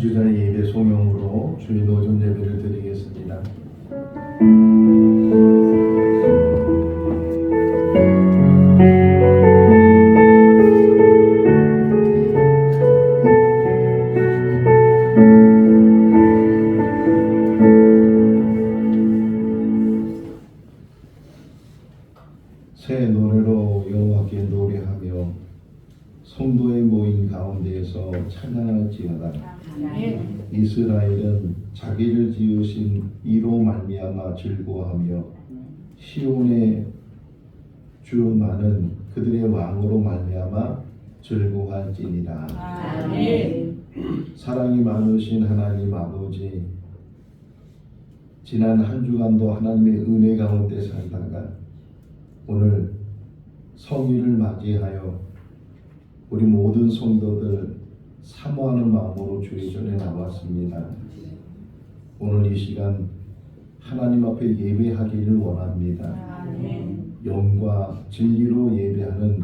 주전의 예배 소명으로 주의 노전 예배를 드리겠습니다. 새 노래로 여호와께 노래하며 성도의 모임 가운데에서 찬양할지어다. 이스라엘은 자기를 지으신 이로 말미암아 즐거워하며 시온의 주만은 그들의 왕으로 말미암아 즐거워할지니라. 사랑이 많으신 하나님 아버지, 지난 한 주간도 하나님의 은혜 가운데 살다가 오늘 성일을 맞이하여 우리 모든 성도들 사모하는 마음으로 주의 전에 나왔습니다. 오늘 이 시간 하나님 앞에 예배하기를 원합니다. 영과 진리로 예배하는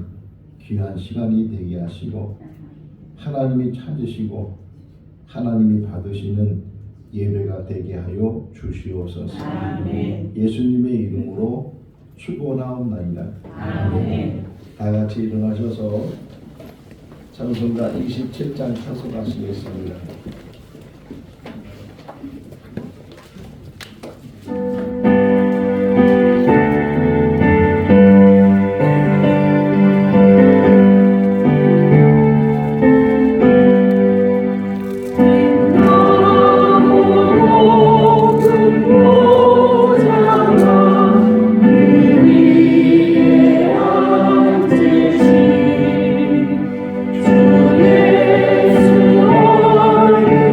귀한 시간이 되게 하시고 하나님이 찾으시고 하나님이 받으시는 예배가 되게 하여 주시옵소서. 예수님의 이름으로 축원하옵나이다. 다 같이 일어나셔서 찬송가 27장 찬송하시겠습니다. 예수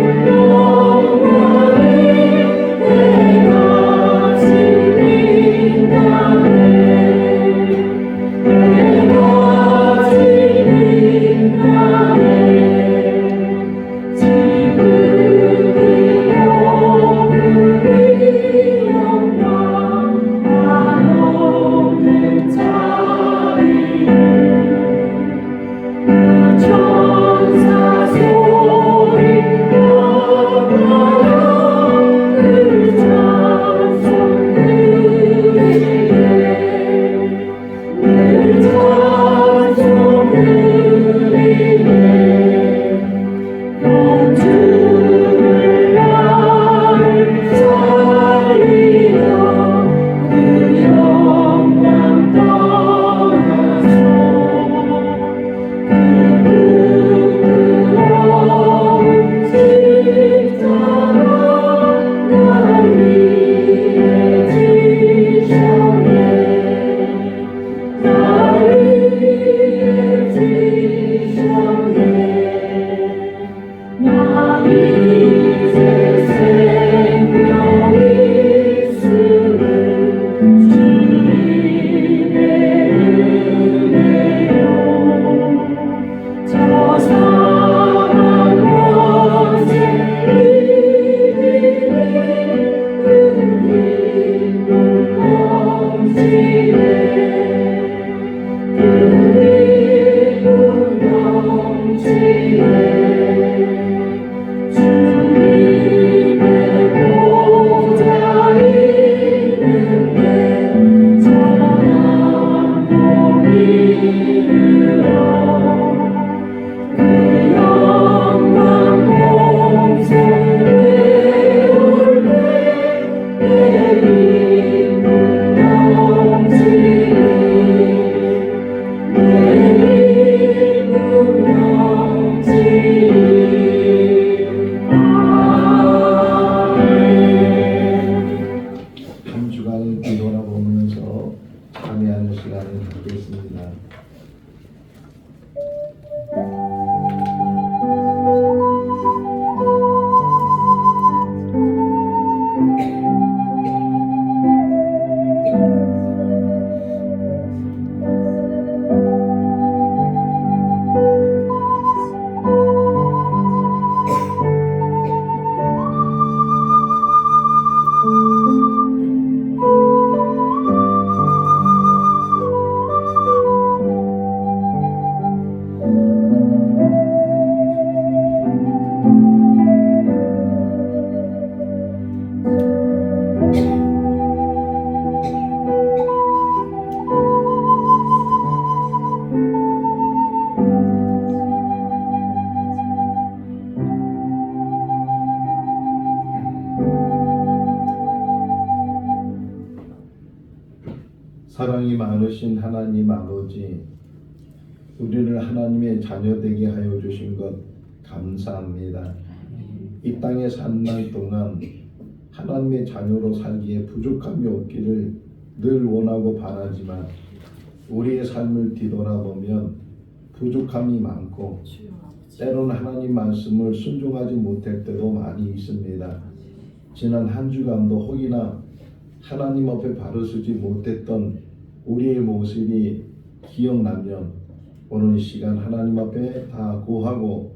많으신 하나님 아버지, 우리를 하나님의 자녀 되게 하여 주신 것 감사합니다. 이 땅에 산 날 동안 하나님의 자녀로 살기에 부족함이 없기를 늘 원하고 바라지만 우리의 삶을 뒤돌아보면 부족함이 많고 때로는 하나님 말씀을 순종하지 못할 때도 많이 있습니다. 지난 한 주간도 혹이나 하나님 앞에 바로 서지 못했던 우리의 모습이 기억나면 오늘 이 시간 하나님 앞에 다 구하고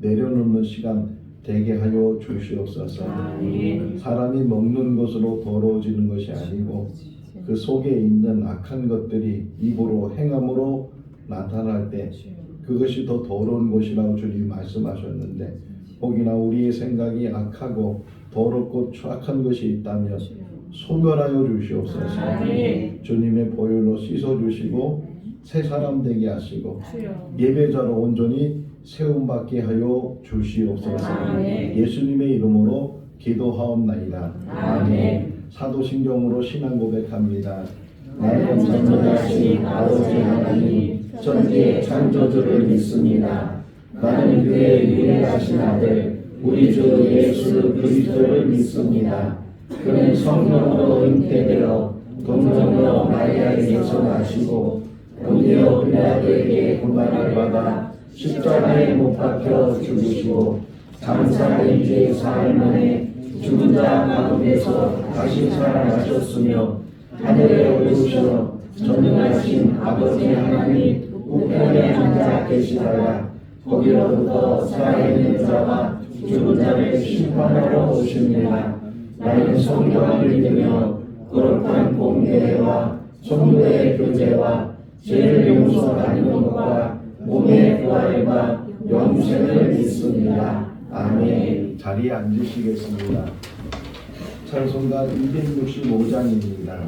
내려놓는 시간 되게 하여 주시옵소서. 사람이 먹는 것으로 더러워지는 것이 아니고 그 속에 있는 악한 것들이 입으로 행함으로 나타날 때 그것이 더 더러운 것이라고 주님 말씀하셨는데, 혹이나 우리의 생각이 악하고 더럽고 추악한 것이 있다면 소멸하여 주시옵소서. 주님의 보혈로 씻어주시고 새 사람 되게 하시고 예배자로 온전히 세움받게 하여 주시옵소서. 예수님의 이름으로 기도하옵나이다. 아멘. 사도신경으로 신앙 고백합니다. 나는 전능하신 아버지 하나님 천지의 창조주를 믿습니다. 나는 그의 유일하신 아들 우리 주 예수 그리스도를 믿습니다. 그는 성령으로 잉태되어 동정녀 마리아에게서 나시고 본디오 빌라도에게 고난을 받아 십자가에 못 박혀 죽으시고 장사된 지 사흘 만에 죽은 자 가운데서 다시 살아나셨으며 하늘에 오르시어 전능하신 아버지 하나님 우편에 앉아 계시다가 거기로부터 살아있는 자와 죽은 자를 심판하러 오십니다. 나는 성경을 믿으며 거룩한 공교회와 성도의 교제와 죄를 용서받는 것과 몸의 부활과 영생을 믿습니다. 아멘. 자리에 앉으시겠습니다. 찬송가 265장입니다.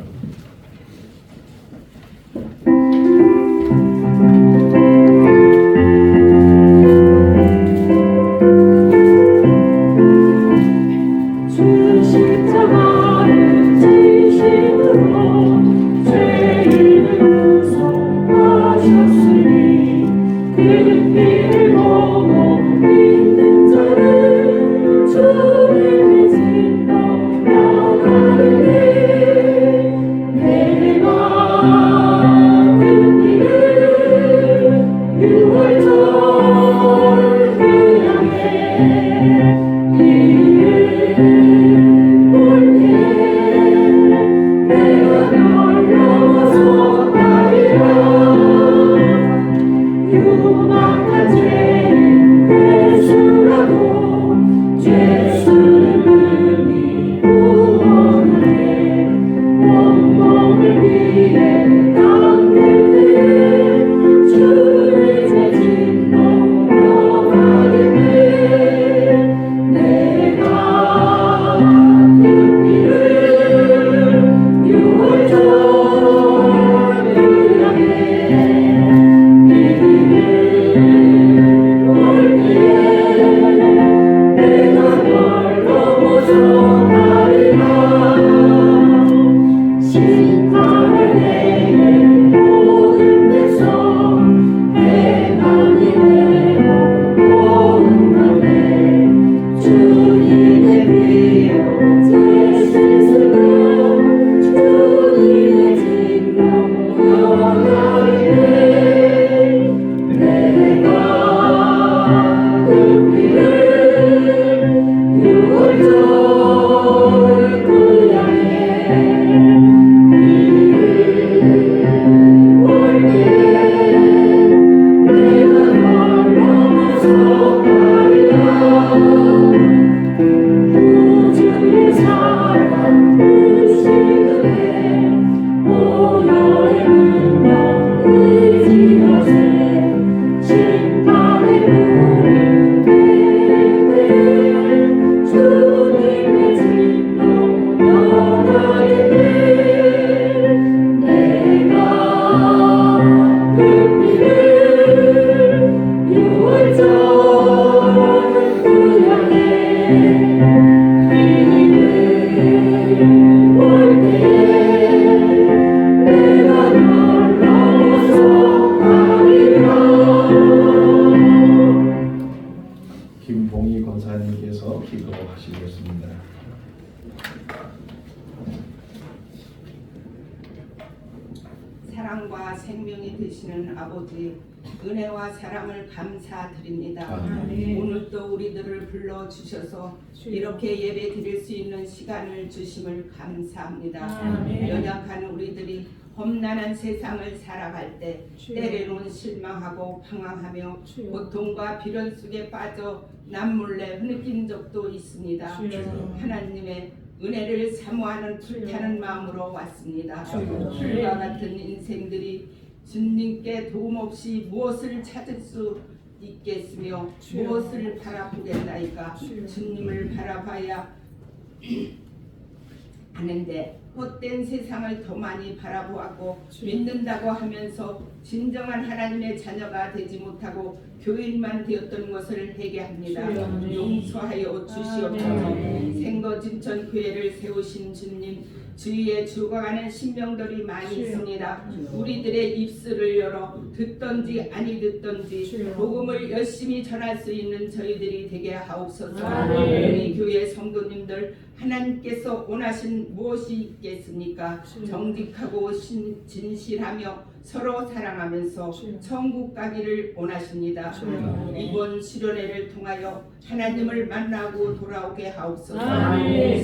되시는 아버지, 은혜와 사랑을 감사드립니다. 아멘. 오늘도 우리들을 불러주셔서 이렇게 예배 드릴 수 있는 시간을 주심을 감사합니다. 아멘. 연약한 우리들이 험난한 세상을 살아갈 때 때로는 실망하고 방황하며 고통과 비련 속에 빠져 남몰래 흐느낀 적도 있습니다. 하나님의 은혜를 사모하는 불타는 마음으로 왔습니다. 불과 같은 인생들이 주님께 도움 없이 무엇을 찾을 수 있겠으며 무엇을 바라보겠나이까. 주님을 바라봐야 하는데 헛된 세상을 더 많이 바라보았고 믿는다고 하면서 진정한 하나님의 자녀가 되지 못하고 교인만 되었던 것을 회개합니다. 용서하여 주시옵소서. 생거진천 교회를 세우신 주님, 주위에 죽어가는 신명들이 많이 있습니다. 우리들의 입술을 열어 듣던지 아니 듣던지 복음을 열심히 전할 수 있는 저희들이 되게 하옵소서. 우리 교회 성도님들, 하나님께서 원하신 무엇이 있겠습니까? 정직하고 진실하며 서로 사랑하면서 천국 가기를 원하십니다. 이번 수련회를 통하여 하나님을 만나고 돌아오게 하옵소서.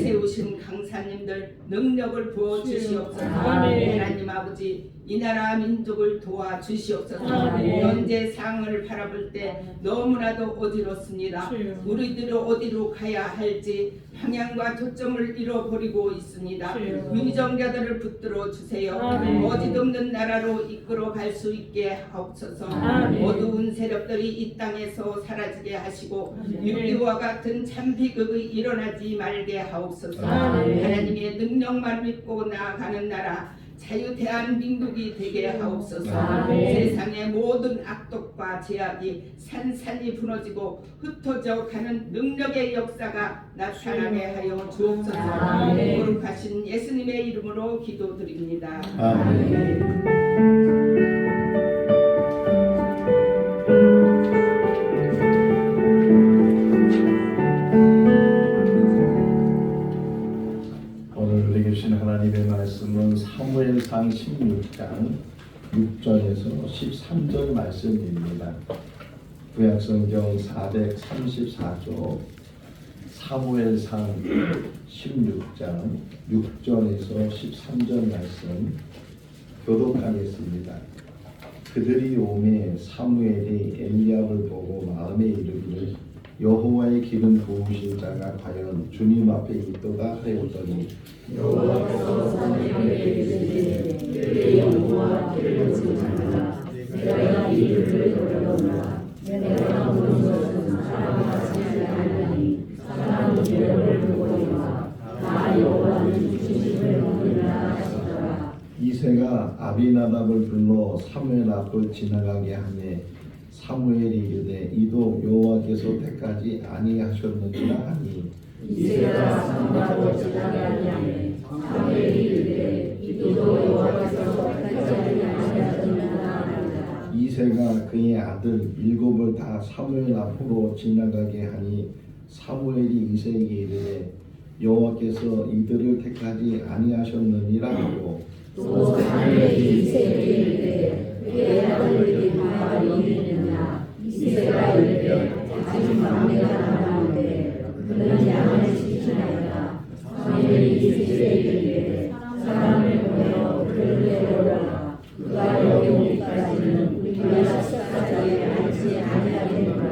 세우신 강사님들 능력을 부어 주시옵소서. 하나님 아버지, 이 나라 민족을 도와 주시옵소서. 현재 상황을 바라볼 때 너무나도 어지럽습니다. 우리들이 어디로 가야 할지 방향과 초점을 잃어버리고 있습니다. 위정자들을 붙들어 주세요. 어디없는 나라로 이끌어 갈 수 있게 하옵소서. 어두운 세력들이 이 땅에서 사라지게 하시고 유리와 같은 참 비극이 일어나지 말게 하옵소서. 하나님의 능력만 믿고 나아가는 나라, 자유 대한민국이 되게 하옵소서. 세상의 모든 악독과 제약이 산산이 무너지고 흩어져 가는 능력의 역사가 나타나게 하여 주옵소서. 거룩하신 예수님의 이름으로 기도드립니다. 아멘. 오늘 우리 계신 하나님의 말씀은 사무엘상 16장 6절에서 13절 말씀입니다. 구약성경 434쪽 사무엘상 16장 6절에서 13절 말씀 교독하겠습니다. 그들이 오매 사무엘이 엘리압을 보고 마음에 이르기를 여호와의 기름 부으신 자가 과연 주님 앞에 있도다 하였더니 여호와께서 사무엘에게 이르시되 내 영혼과 피를 보지마라. 내가 이 일을 돌려보라. 내가 모든 것은 사람같이 아니하니 사람은 미련을 보거니와 나 여호와는 진심을 먹느니라 하시더라. 이새가 아비나답을 불러 사무엘 앞을 지나가게 하매 사무엘이 이르되 이도 여호와께서 택하지 아니하셨느니라 하니 이새가 사무엘을 지나가게 하매 사무엘이 이르되 이도 여호와께서 택하지 아니하셨느니라 하니라. 이새가 그의 아들 일곱을 다 사무엘 앞으로 지나가게 하니 사무엘이 이새에게 이르되 여호와께서 이들을 택하지 아니하셨느니라 하고 또 사무엘이 이새에게 이르되 내 아들들이 다 여기 있느냐. 이새가 이르되 아직 막내가 남았는데 그는 양을 지키나이다. 사무엘이 이새에게 이르되 사람을 보내어 그를 데려오라. 그가 여기 오기까지는 우리가 식사자리에 앉지 아니하겠노라.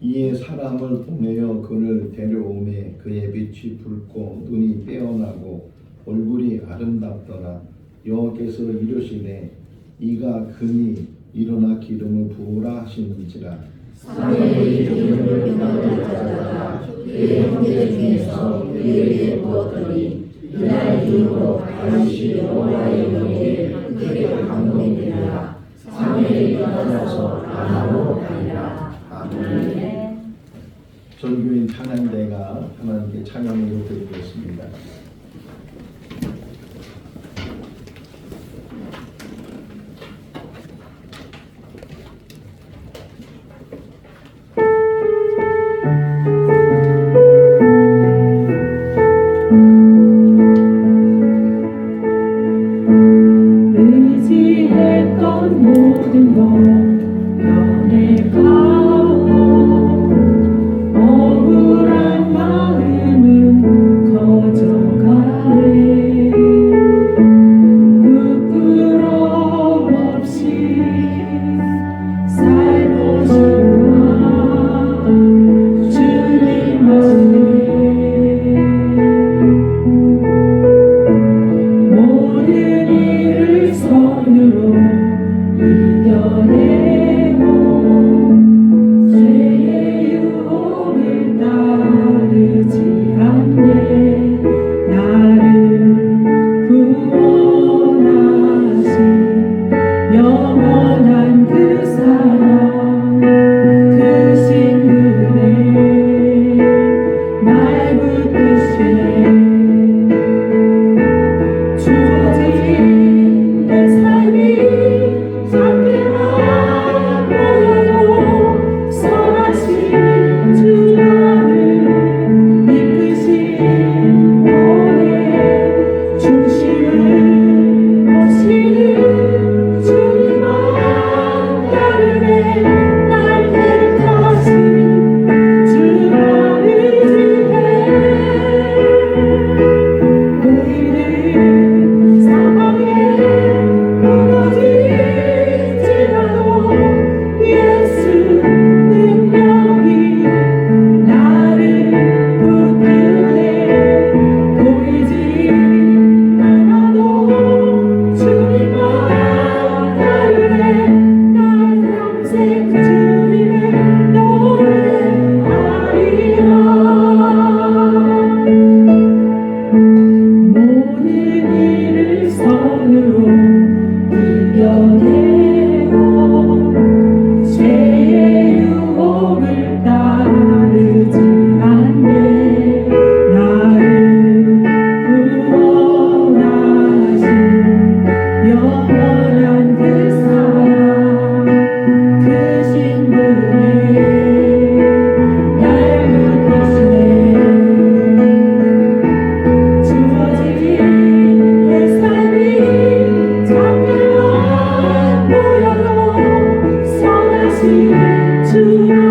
이에 사람을 보내어 그를 데려오매 그의 빛이 붉고 눈이 빼어나고 얼굴이 아름답더라. 여호와께서 이르시되 이가 금이 일어나 기름을 부으라 하시는지라. 사무엘이 기름을 부어다가 그의 형제 중에서 그에게 부었더니 이날 이후로 다윗이 여호와의 명에 크게 감동되니라. 사무엘이 일어나서 라마로 가니라. 아멘. 전교인 찬양대가 하나님께 찬양으로 드리겠습니다. 의지했던 모든 할렐루야.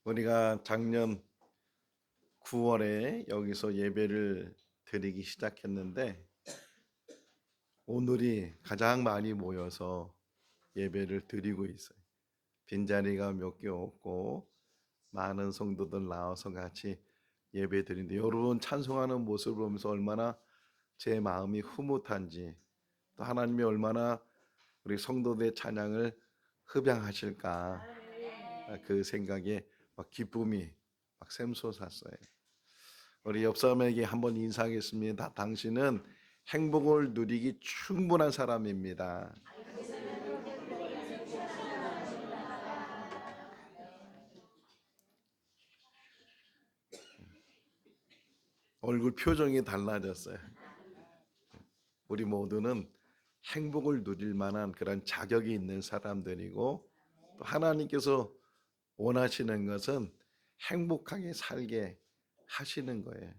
우리가 작년 9월에 여기서 예배를 드리기 시작했는데 오늘이 가장 많이 모여서 예배를 드리고 있어요. 빈자리가 몇 개 없고 많은 성도들 나와서 같이 예배 드리는데 여러분 찬송하는 모습을 보면서 얼마나 제 마음이 흐뭇한지, 또 하나님이 얼마나 우리 성도들의 찬양을 흡양하실까, 그 생각에 막 기쁨이 막 샘솟았어요. 우리 옆 사람에게 한번 인사하겠습니다. 당신은 행복을 누리기 충분한 사람입니다. 얼굴 표정이 달라졌어요. 우리 모두는 행복을 누릴 만한 그런 자격이 있는 사람들이고, 또 하나님께서 원하시는 것은 행복하게 살게 하시는 거예요.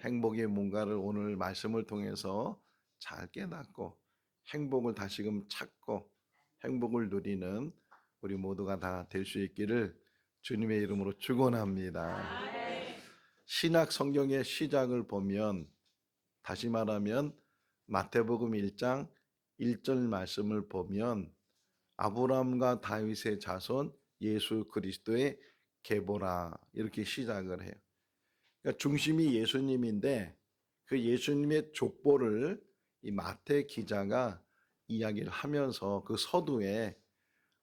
행복의 뭔가를 오늘 말씀을 통해서 잘 깨닫고 행복을 다시금 찾고 행복을 누리는 우리 모두가 다 될 수 있기를 주님의 이름으로 축원합니다. 신약 성경의 시작을 보면, 다시 말하면 마태복음 1장 1절 말씀을 보면 아브라함과 다윗의 자손 예수 그리스도의 계보라 이렇게 시작을 해요. 그러니까 중심이 예수님인데 그 예수님의 족보를 이 마태 기자가 이야기를 하면서 그 서두에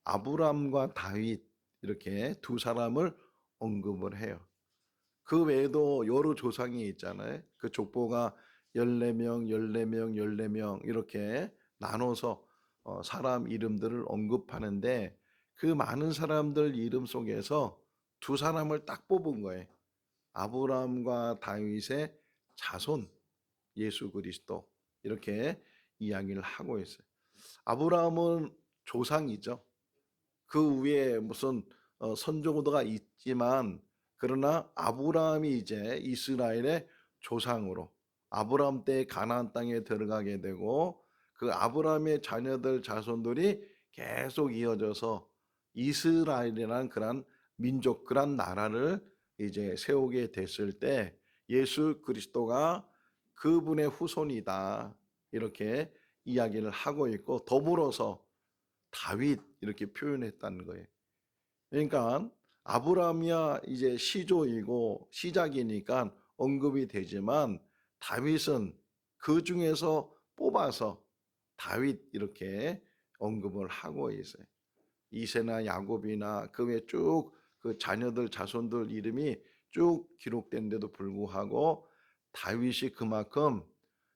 아브라함과 다윗 이렇게 두 사람을 언급을 해요. 그 외에도 여러 조상이 있잖아요. 그 족보가 14명, 14명, 14명 이렇게 나눠서 사람 이름들을 언급하는데 그 많은 사람들 이름 속에서 두 사람을 딱 뽑은 거예요. 아브라함과 다윗의 자손 예수 그리스도 이렇게 이야기를 하고 있어요. 아브라함은 조상이죠. 그 위에 무슨 선조구도가 있지만 그러나 아브라함이 이제 이스라엘의 조상으로 아브라함 때 가나안 땅에 들어가게 되고 그 아브라함의 자녀들 자손들이 계속 이어져서 이스라엘이라는 그런 민족 그런 나라를 이제 세우게 됐을 때 예수 그리스도가 그분의 후손이다 이렇게 이야기를 하고 있고, 더불어서 다윗 이렇게 표현했다는 거예요. 그러니까 아브라함이야 이제 시조이고 시작이니까 언급이 되지만 다윗은 그 중에서 뽑아서 다윗 이렇게 언급을 하고 있어요. 이세나 야곱이나 그 외에 쭉 그 자녀들 자손들 이름이 쭉 기록된데도 불구하고 다윗이 그만큼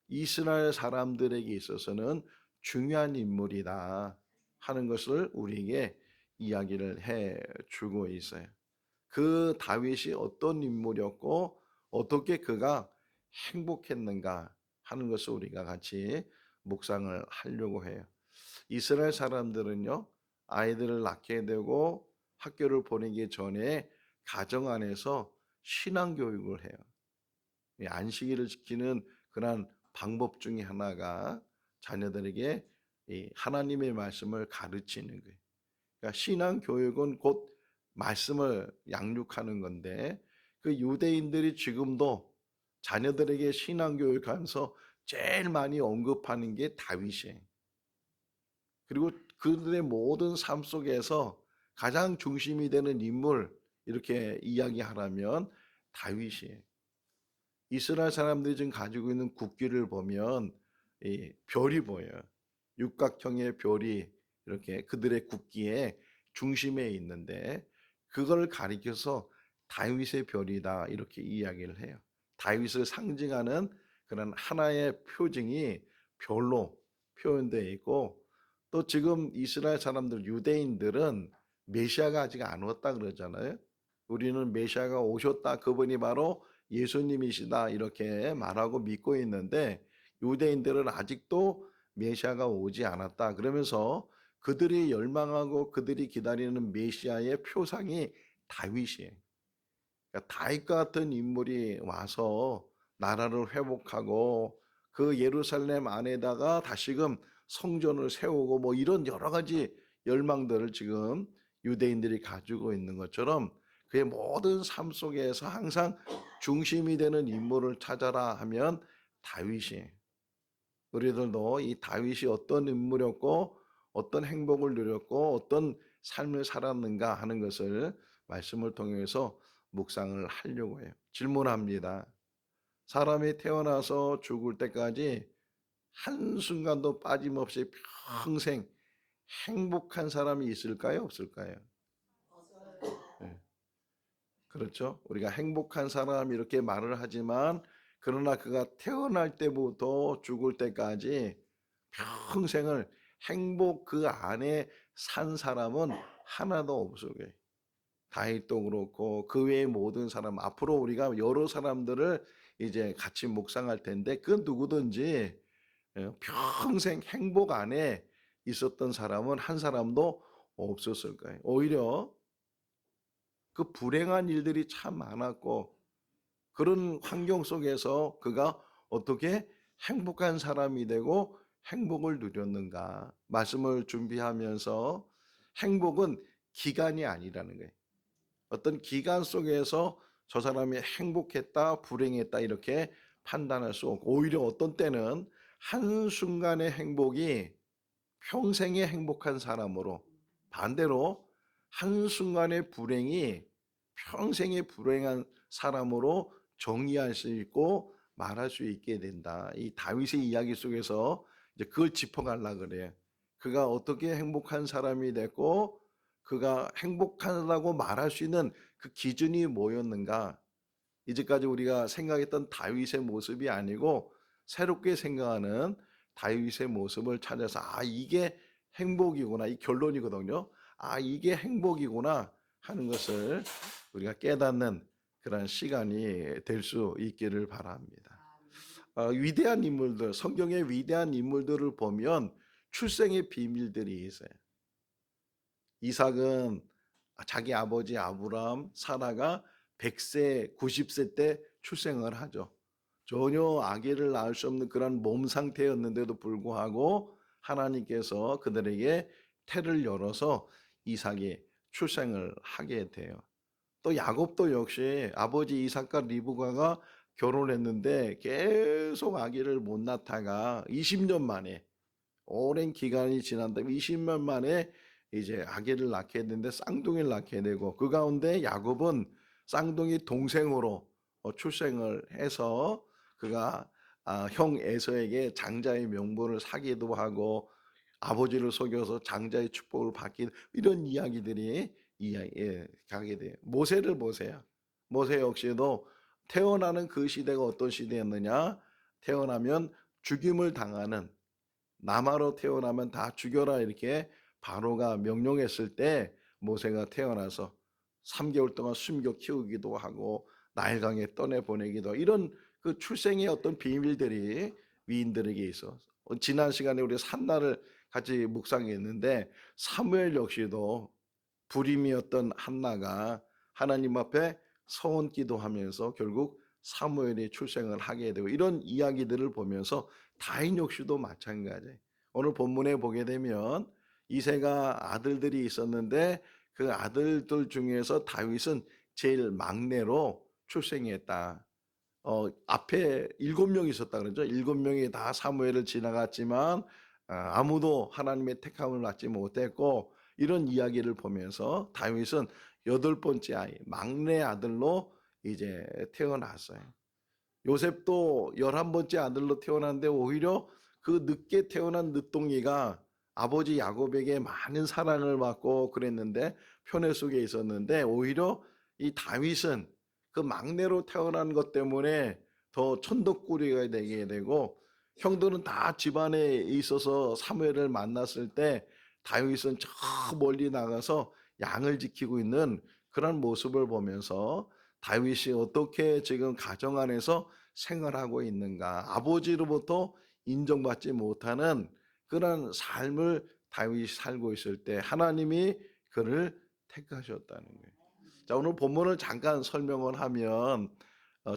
이스라엘 사람들에게 있어서는 중요한 인물이다 하는 것을 우리에게 이야기를 해 주고 있어요. 그 다윗이 어떤 인물이었고 어떻게 그가 행복했는가 하는 것을 우리가 같이 묵상을 하려고 해요. 이스라엘 사람들은요, 아이들을 낳게 되고 학교를 보내기 전에 가정 안에서 신앙 교육을 해요. 이 안식일을 지키는 그런 방법 중에 하나가 자녀들에게 이 하나님의 말씀을 가르치는 거예요. 그러니까 신앙 교육은 곧 말씀을 양육하는 건데 그 유대인들이 지금도 자녀들에게 신앙 교육하면서 제일 많이 언급하는 게 다윗이에요. 그리고 그들의 모든 삶 속에서 가장 중심이 되는 인물 이렇게 이야기하라면 다윗이에요. 이스라엘 사람들이 지금 가지고 있는 국기를 보면 이 별이 보여요. 육각형의 별이 이렇게 그들의 국기의 중심에 있는데 그걸 가리켜서 다윗의 별이다 이렇게 이야기를 해요. 다윗을 상징하는 그런 하나의 표징이 별로 표현되어 있고 또 지금 이스라엘 사람들 유대인들은 메시아가 아직 안 왔다 그러잖아요. 우리는 메시아가 오셨다 그분이 바로 예수님이시다 이렇게 말하고 믿고 있는데 유대인들은 아직도 메시아가 오지 않았다 그러면서 그들이 열망하고 그들이 기다리는 메시아의 표상이 다윗이에요. 그러니까 다윗과 같은 인물이 와서 나라를 회복하고 그 예루살렘 안에다가 다시금 성전을 세우고 뭐 이런 여러 가지 열망들을 지금 유대인들이 가지고 있는 것처럼 그의 모든 삶 속에서 항상 중심이 되는 인물을 찾아라 하면 다윗이에요. 우리들도 이 다윗이 어떤 인물이었고 어떤 행복을 누렸고 어떤 삶을 살았는가 하는 것을 말씀을 통해서 묵상을 하려고 해요. 질문합니다. 사람이 태어나서 죽을 때까지 한순간도 빠짐없이 평생 행복한 사람이 있을까요? 없을까요? 네. 그렇죠. 우리가 행복한 사람 이렇게 말을 하지만 그러나 그가 태어날 때부터 죽을 때까지 평생을 행복 그 안에 산 사람은 하나도 없어요. 다윗도 그렇고 그 외의 모든 사람 앞으로 우리가 여러 사람들을 이제 같이 묵상할 텐데 그 누구든지 평생 행복 안에 있었던 사람은 한 사람도 없었을 거예요. 오히려 그 불행한 일들이 참 많았고 그런 환경 속에서 그가 어떻게 행복한 사람이 되고 행복을 누렸는가 말씀을 준비하면서 행복은 기간이 아니라는 거예요. 어떤 기간 속에서 저 사람이 행복했다, 불행했다 이렇게 판단할 수 없고 오히려 어떤 때는 한순간의 행복이 평생의 행복한 사람으로 반대로 한순간의 불행이 평생의 불행한 사람으로 정의할 수 있고 말할 수 있게 된다. 이 다윗의 이야기 속에서 이제 그걸 짚어가려고 그래요. 그가 어떻게 행복한 사람이 됐고 그가 행복하다고 말할 수 있는 그 기준이 뭐였는가? 이제까지 우리가 생각했던 다윗의 모습이 아니고 새롭게 생각하는 다윗의 모습을 찾아서 아 이게 행복이구나 이 결론이거든요. 아 이게 행복이구나 하는 것을 우리가 깨닫는 그런 시간이 될 수 있기를 바랍니다. 위대한 인물들 성경의 위대한 인물들을 보면 출생의 비밀들이 있어요. 이삭은 자기 아버지 아브라함, 사라가 100세, 90세 때 출생을 하죠. 전혀 아기를 낳을 수 없는 그런 몸 상태였는데도 불구하고 하나님께서 그들에게 태를 열어서 이삭이 출생을 하게 돼요. 또 야곱도 역시 아버지 이삭과 리브가가 결혼했는데 계속 아기를 못 낳다가 20년 만에 오랜 기간이 지난 다음에 20년 만에 이제 아기를 낳게 됐는데 쌍둥이를 낳게 되고 그 가운데 야곱은 쌍둥이 동생으로 출생을 해서 그가 형 에서에게 장자의 명분을 사기도 하고 아버지를 속여서 장자의 축복을 받기, 이런 이야기들이 가게 돼요. 모세를 보세요. 모세 역시도 태어나는 그 시대가 어떤 시대였느냐? 태어나면 죽임을 당하는, 남아로 태어나면 다 죽여라 이렇게 바로가 명령했을 때 모세가 태어나서 3개월 동안 숨겨 키우기도 하고 나일강에 떠내보내기도 하고, 이런 그 출생의 어떤 비밀들이 위인들에게 있어. 지난 시간에 우리 산나를 같이 묵상했는데 사무엘 역시도 불임이었던 한나가 하나님 앞에 서원 기도하면서 결국 사무엘이 출생을 하게 되고, 이런 이야기들을 보면서 다윗 역시도 마찬가지예요. 오늘 본문에 보게 되면 이새가 아들들이 있었는데 그 아들들 중에서 다윗은 제일 막내로 출생했다. 앞에 7명 있었다 그러죠. 7명이 다 사무엘을 지나갔지만 아무도 하나님의 택함을 받지 못했고, 이런 이야기를 보면서 다윗은 8번째 아이, 막내 아들로 이제 태어났어요. 요셉도 11번째 아들로 태어났는데 오히려 그 늦게 태어난 늦둥이가 아버지 야곱에게 많은 사랑을 받고 그랬는데 편애 속에 있었는데, 오히려 이 다윗은 그 막내로 태어난 것 때문에 더 천덕꾸리가 되게 되고, 형들은 다 집안에 있어서 사무엘을 만났을 때 다윗은 저 멀리 나가서 양을 지키고 있는 그런 모습을 보면서 다윗이 어떻게 지금 가정 안에서 생활하고 있는가, 아버지로부터 인정받지 못하는 그런 삶을 다윗이 살고 있을 때 하나님이 그를 택하셨다는 거예요. 자, 오늘 본문을 잠깐 설명을 하면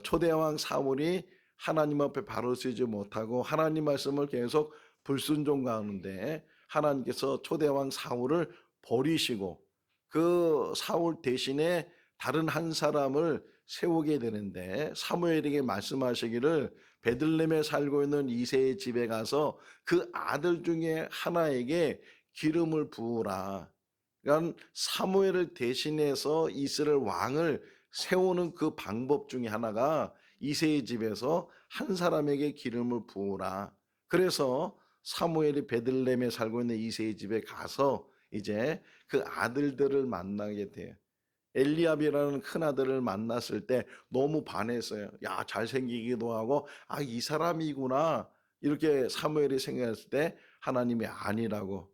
초대왕 사울이 하나님 앞에 바로 서지 못하고 하나님 말씀을 계속 불순종하는데 하나님께서 초대왕 사울을 버리시고 그 사울 대신에 다른 한 사람을 세우게 되는데, 사무엘에게 말씀하시기를 베들레헴에 살고 있는 이새의 집에 가서 그 아들 중에 하나에게 기름을 부으라. 그러니까 사무엘을 대신해서 이스라엘 왕을 세우는 그 방법 중에 하나가 이새의 집에서 한 사람에게 기름을 부으라. 그래서 사무엘이 베들레헴에 살고 있는 이새의 집에 가서 이제 그 아들들을 만나게 돼요. 엘리압이라는 큰 아들을 만났을 때 너무 반했어요. 야, 잘생기기도 하고 이 사람이구나 이렇게 사무엘이 생각했을 때 하나님이 아니라고,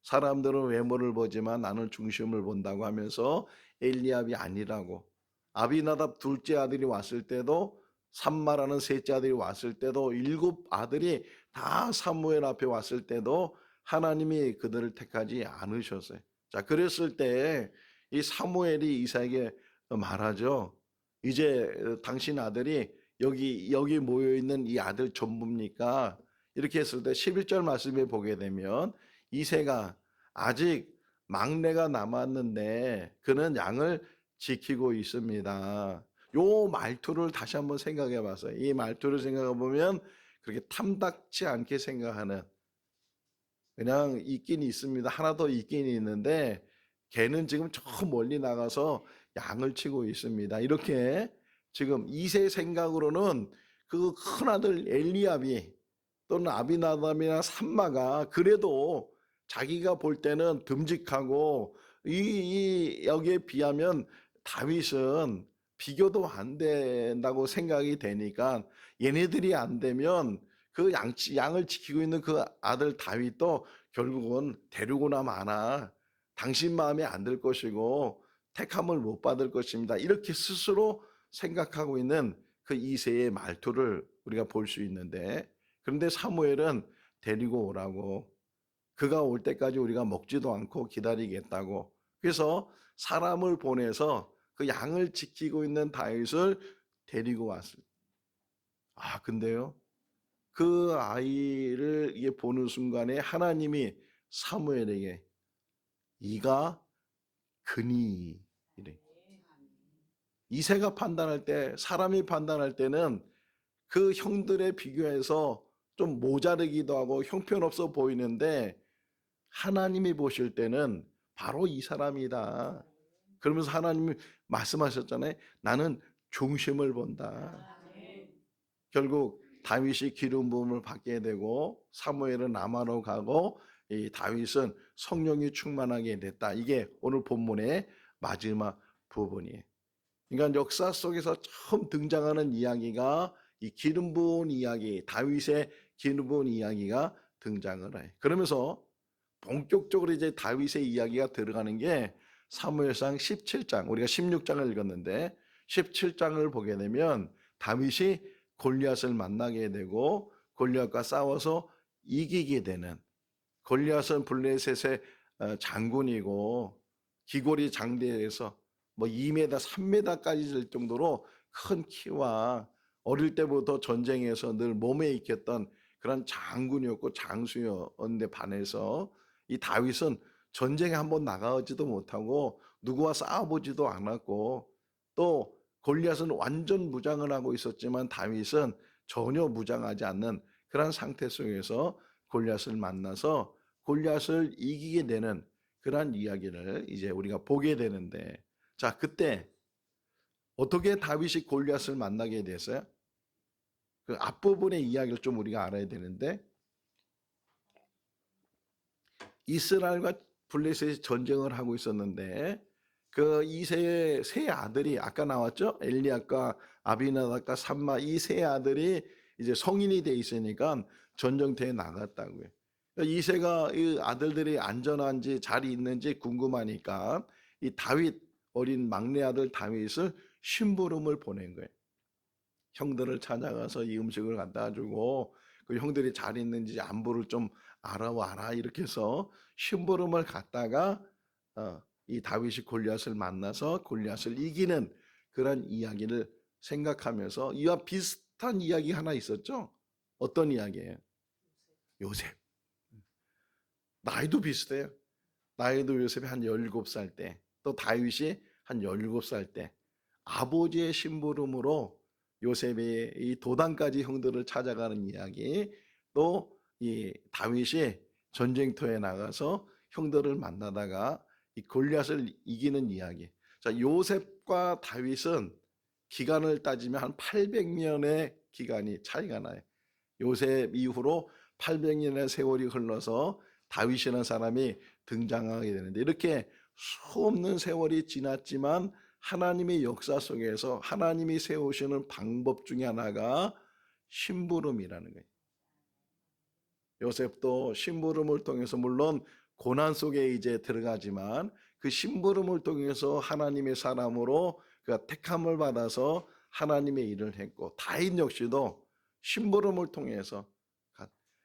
사람들은 외모를 보지만 나는 중심을 본다고 하면서 엘리압이 아니라고, 아비나답 둘째 아들이 왔을 때도 삼마라는 셋째 아들이 왔을 때도 7 아들이 다 사무엘 앞에 왔을 때도 하나님이 그들을 택하지 않으셨어요. 자, 그랬을 때 이 사무엘이 이삭에게 말하죠. 이제 당신 아들이 여기 모여 있는 이 아들 전부입니까? 이렇게 했을 때 11절 말씀에 보게 되면 이새가 아직 막내가 남았는데 그는 양을 지키고 있습니다. 요 말투를 다시 한번 생각해 봤어요. 이 말투를 생각해 보면 그렇게 탐탁치 않게 생각하는, 그냥 있긴 있습니다. 하나 더 있긴 있는데 걔는 지금 저 멀리 나가서 양을 치고 있습니다. 이렇게 지금 이세 생각으로는 그 큰아들 엘리압이 또는 아비나답이나 삼마가 그래도 자기가 볼 때는 듬직하고 여기에 비하면 다윗은 비교도 안 된다고 생각이 되니까 얘네들이 안 되면 그 양을 지키고 있는 그 아들 다윗도 결국은 데리고나 마나 당신 마음에 안 들 것이고 택함을 못 받을 것입니다. 이렇게 스스로 생각하고 있는 그 이새의 말투를 우리가 볼 수 있는데, 그런데 사무엘은 데리고 오라고, 그가 올 때까지 우리가 먹지도 않고 기다리겠다고, 그래서 사람을 보내서 그 양을 지키고 있는 다윗을 데리고 왔어요. 근데요, 그 아이를 보는 순간에 하나님이 사무엘에게 이가 그니 이래. 이새가 판단할 때, 사람이 판단할 때는 그 형들에 비교해서 좀 모자르기도 하고 형편없어 보이는데 하나님이 보실 때는 바로 이 사람이다. 그러면서 하나님이 말씀하셨잖아요. 나는 중심을 본다. 결국 다윗이 기름 부음을 받게 되고 사무엘은 라마로 가고 이 다윗은 성령이 충만하게 됐다. 이게 오늘 본문의 마지막 부분이에요. 그러니까 역사 속에서 처음 등장하는 이야기가 이 기름 부은 이야기, 다윗의 기름 부은 이야기가 등장을 해. 그러면서 본격적으로 이제 다윗의 이야기가 들어가는 게 사무엘상 17장, 우리가 16장을 읽었는데 17장을 보게 되면 다윗이 골리앗을 만나게 되고 골리앗과 싸워서 이기게 되는, 골리앗은 블레셋의 장군이고 기골이 장대에서 뭐 2m, 3m까지 될 정도로 큰 키와 어릴 때부터 전쟁에서 늘 몸에 익혔던 그런 장군이었고 장수였는데 반해서 이 다윗은 전쟁에 한번 나가지도 못하고 누구와 싸워보지도 않았고, 또 골리앗은 완전 무장을 하고 있었지만 다윗은 전혀 무장하지 않는 그런 상태 속에서 골리앗을 만나서 골리앗을 이기게 되는 그런 이야기를 이제 우리가 보게 되는데, 자, 그때 어떻게 다윗이 골리앗을 만나게 됐어요? 그 앞부분의 이야기를 좀 우리가 알아야 되는데, 이스라엘과 블레셋이 전쟁을 하고 있었는데 그 이세 세 아들이 아까 나왔죠? 엘리압과 아비나답과 삼마, 이 세 아들이 이제 성인이 돼 있으니까 전쟁터에 나갔다고요. 이세가 이 아들들이 안전한지 잘 있는지 궁금하니까 이 다윗, 어린 막내 아들 다윗을 심부름을 보낸 거예요. 형들을 찾아가서 이 음식을 갖다 주고 그 형들이 잘 있는지 안부를 좀 알아와라, 이렇게 해서 심부름을 갔다가 이 다윗이 골리앗을 만나서 골리앗을 이기는 그런 이야기를 생각하면서, 이와 비슷한 이야기 하나 있었죠. 어떤 이야기예요? 요셉. 나이도 비슷해요. 나이도 요셉이 한 17살 때, 또 다윗이 한 17살 때 아버지의 심부름으로 요셉이 이 도단까지 형들을 찾아가는 이야기, 또 이 다윗이 전쟁터에 나가서 형들을 만나다가 이 골리앗을 이기는 이야기. 자, 요셉과 다윗은 기간을 따지면 한 800년의 기간이 차이가 나요. 요셉 이후로 800년의 세월이 흘러서 다윗이라는 사람이 등장하게 되는데, 이렇게 수없는 세월이 지났지만 하나님의 역사 속에서 하나님이 세우시는 방법 중에 하나가 심부름이라는 거예요. 요셉도 심부름을 통해서 물론 고난 속에 이제 들어가지만 그 심부름을 통해서 하나님의 사람으로 그가 택함을 받아서 하나님의 일을 했고, 다윗 역시도 심부름을 통해서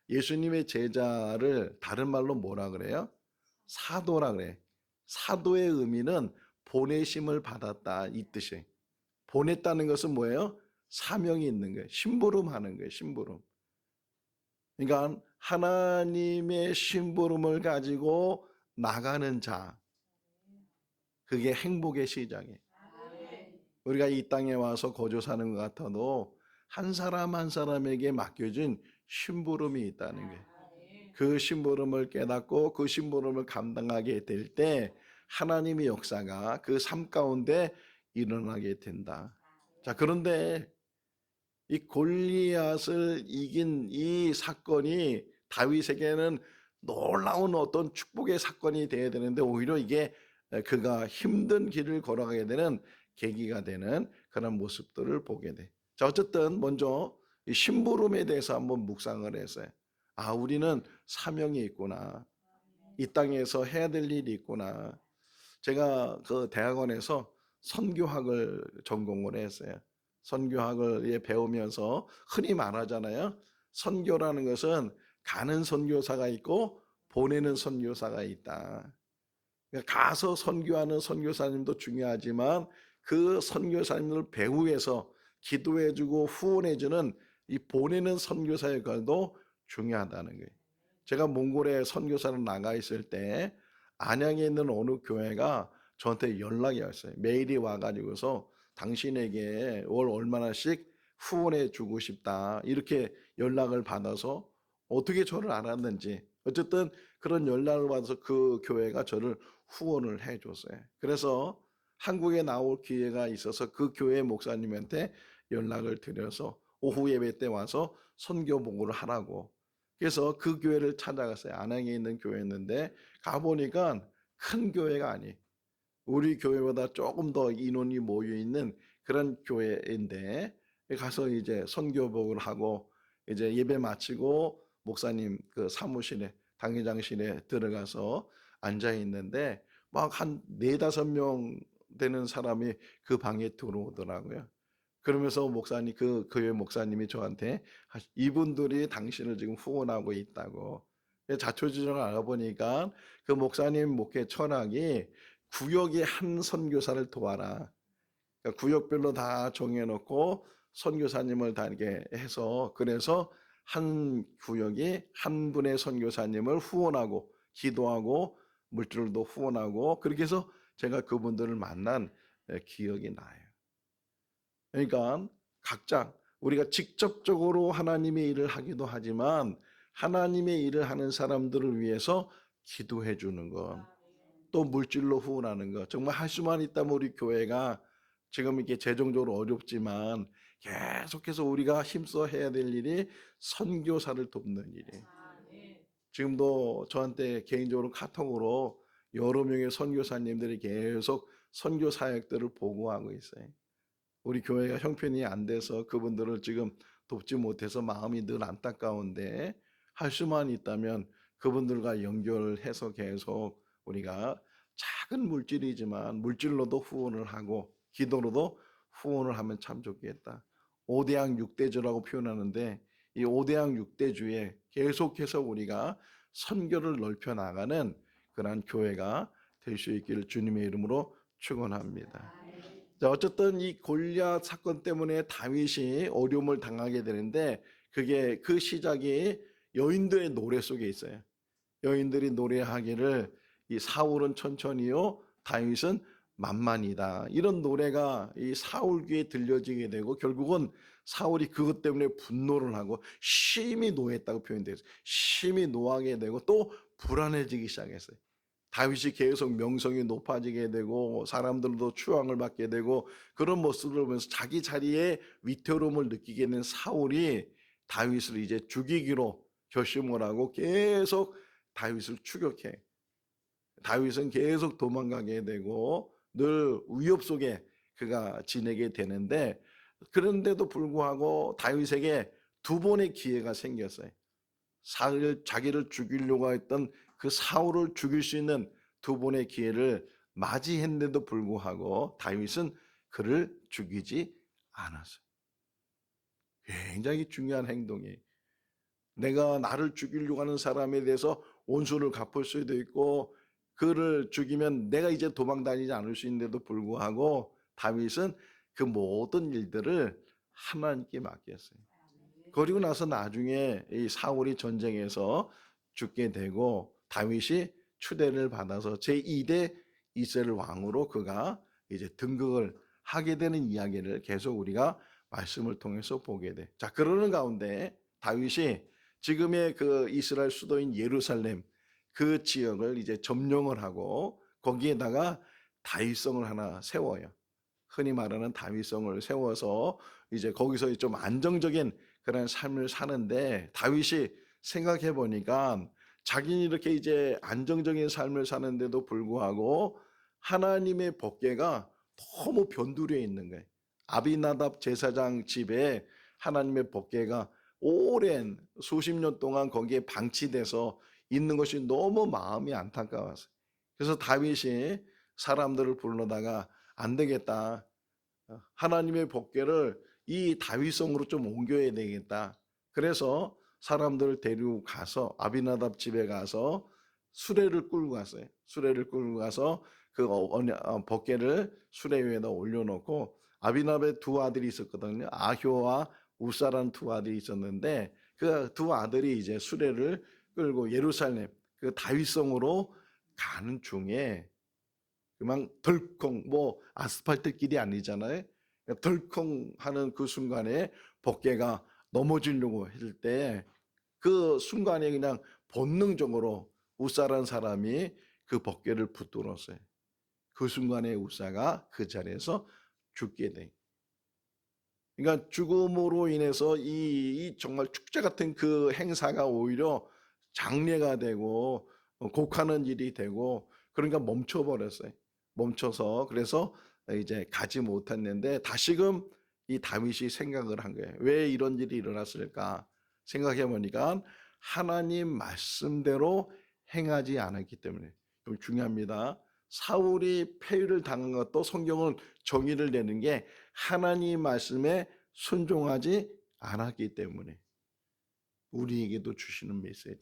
예수님의 제자를 다른 말로 뭐라 그래요? 사도라 그래. 사도의 의미는 보내심을 받았다, 이 뜻이에요. 보냈다는 것은 뭐예요? 사명이 있는 거예요. 심부름하는 거예요. 심부름. 그러니까 하나님의 심부름을 가지고 나가는 자, 그게 행복의 시작이에요. 우리가 이 땅에 와서 거주 사는 것 같아도 한 사람 한 사람에게 맡겨진 심부름이 있다는 거예요. 그 심부름을 깨닫고 그 심부름을 감당하게 될 때 하나님의 역사가 그 삶 가운데 일어나게 된다. 자, 그런데 이 골리앗을 이긴 이 사건이 다윗에게는 놀라운 어떤 축복의 사건이 되어야 되는데, 오히려 이게 그가 힘든 길을 걸어가게 되는 계기가 되는 그런 모습들을 보게 돼. 자, 어쨌든 먼저 이 심부름에 대해서 한번 묵상을 했어요. 아, 우리는 사명이 있구나. 이 땅에서 해야 될 일이 있구나. 제가 그 대학원에서 선교학을 전공을 했어요. 선교학을 배우면서 흔히 말하잖아요. 선교라는 것은 가는 선교사가 있고 보내는 선교사가 있다. 그러니까 가서 선교하는 선교사님도 중요하지만 그 선교사님을 배후에서 기도해주고 후원해주는 이 보내는 선교사의 역할도 중요하다는 거예요. 제가 몽골에 선교사로 나가 있을 때 안양에 있는 어느 교회가 저한테 연락이 왔어요. 메일이 와가지고서 당신에게 월 얼마나씩 후원해 주고 싶다, 이렇게 연락을 받아서 어떻게 저를 알았는지, 어쨌든 그런 연락을 받아서 그 교회가 저를 후원을 해 줬어요. 그래서 한국에 나올 기회가 있어서 그 교회 목사님한테 연락을 드려서 오후 예배 때 와서 선교 보고를 하라고. 그래서 그 교회를 찾아갔어요. 안양에 있는 교회였는데 가보니까 큰 교회가 아니에요. 우리 교회보다 조금 더 인원이 모여 있는 그런 교회인데 가서 이제 선교복을 하고 이제 예배 마치고 목사님 그 사무실에 당회장실에 들어가서 앉아 있는데 막 한 네다섯 명 되는 사람이 그 방에 들어오더라고요. 그러면서 목사님 그 교회 목사님이 저한테 이분들이 당신을 지금 후원하고 있다고. 자초지종을 알아보니까 그 목사님 목회 철학이 구역의 한 선교사를 도와라. 그러니까 구역별로 다 정해놓고 선교사님을 다 이렇게 해서 그래서 한 구역이 한 분의 선교사님을 후원하고 기도하고 물질도 후원하고 그렇게 해서 제가 그분들을 만난 기억이 나요. 그러니까 각자 우리가 직접적으로 하나님의 일을 하기도 하지만 하나님의 일을 하는 사람들을 위해서 기도해 주는 것, 또 물질로 후원하는 것. 정말 할 수만 있다면 우리 교회가 지금 이렇게 재정적으로 어렵지만 계속해서 우리가 힘써 해야 될 일이 선교사를 돕는 일이에요. 지금도 저한테 개인적으로 카톡으로 여러 명의 선교사님들이 계속 선교 사역들을 보고하고 있어요. 우리 교회가 형편이 안 돼서 그분들을 지금 돕지 못해서 마음이 늘 안타까운데 할 수만 있다면 그분들과 연결해서 계속 우리가 작은 물질이지만 물질로도 후원을 하고 기도로도 후원을 하면 참 좋겠다. 5대양 6대주라고 표현하는데 이 5대양 6대주에 계속해서 우리가 선교를 넓혀 나가는 그러한 교회가 될 수 있기를 주님의 이름으로 축원합니다. 자, 어쨌든 이 골리앗 사건 때문에 다윗이 어려움을 당하게 되는데 그게 그 시작이 여인들의 노래 속에 있어요. 여인들이 노래하기를 이 사울은 천천히요 다윗은 만만이다. 이런 노래가 이 사울 귀에 들려지게 되고 결국은 사울이 그것 때문에 분노를 하고 심히 노했다고 표현되어 있어요. 심히 노하게 되고 또 불안해지기 시작했어요. 다윗이 계속 명성이 높아지게 되고 사람들도 추앙을 받게 되고 그런 모습을 보면서 자기 자리에 위태로움을 느끼게 된 사울이 다윗을 이제 죽이기로 결심을 하고 계속 다윗을 추격해. 다윗은 계속 도망가게 되고 늘 위협 속에 그가 지내게 되는데 그런데도 불구하고 다윗에게 두 번의 기회가 생겼어요. 자기를 죽이려고 했던 그 사울을 죽일 수 있는 두 번의 기회를 맞이했는데도 불구하고 다윗은 그를 죽이지 않았어요. 굉장히 중요한 행동이에요. 내가 나를 죽이려고 하는 사람에 대해서 원수를 갚을 수도 있고 그를 죽이면 내가 이제 도망 다니지 않을 수 있는데도 불구하고 다윗은 그 모든 일들을 하나님께 맡겼어요. 그리고 나서 나중에 이 사울이 전쟁에서 죽게 되고 다윗이 추대를 받아서 제2대 이스라엘 왕으로 그가 이제 등극을 하게 되는 이야기를 계속 우리가 말씀을 통해서 보게 돼. 자, 그러는 가운데 다윗이 지금의 그 이스라엘 수도인 예루살렘 그 지역을 이제 점령을 하고 거기에다가 다윗성을 하나 세워요. 흔히 말하는 다윗성을 세워서 이제 거기서 좀 안정적인 그런 삶을 사는데 다윗이 생각해 보니까 자기는 이렇게 이제 안정적인 삶을 사는데도 불구하고 하나님의 법궤가 너무 변두리에 있는 거예요. 아비나답 제사장 집에 하나님의 법궤가 오랜 수십 년 동안 거기에 방치돼서 있는 것이 너무 마음이 안타까웠어요. 그래서 다윗이 사람들을 불러다가 안 되겠다. 하나님의 법궤를 이 다윗성으로 좀 옮겨야 되겠다. 그래서 사람들을 데리고 가서 아비나답 집에 가서 수레를 끌고 갔어요. 수레를 끌고 가서 그 법궤를 수레 위에다 올려놓고 아비나답의 두 아들이 있었거든요. 아효와 우사라는 두 아들이 있었는데 그 두 아들이 이제 수레를 끌고 예루살렘 그 다윗성으로 가는 중에 그만 덜컹 뭐 아스팔트 길이 아니잖아요. 덜컹 하는 그 순간에 법궤가 넘어지려고 했을 때 그 순간에 그냥 본능적으로 우사라는 사람이 그 법궤를 붙들었어요. 그 순간에 우사가 그 자리에서 죽게 돼. 그러니까 죽음으로 인해서 이 정말 축제 같은 그 행사가 오히려 장례가 되고 곡하는 일이 되고 그러니까 멈춰버렸어요. 멈춰서 그래서 이제 가지 못했는데 다시금 이 다윗이 생각을 한 거예요. 왜 이런 일이 일어났을까 생각해 보니까 하나님 말씀대로 행하지 않았기 때문에. 그럼 중요합니다. 사울이 폐위를 당한 것도 성경은 정의를 내는 게 하나님 말씀에 순종하지 않았기 때문에 우리에게도 주시는 메시지.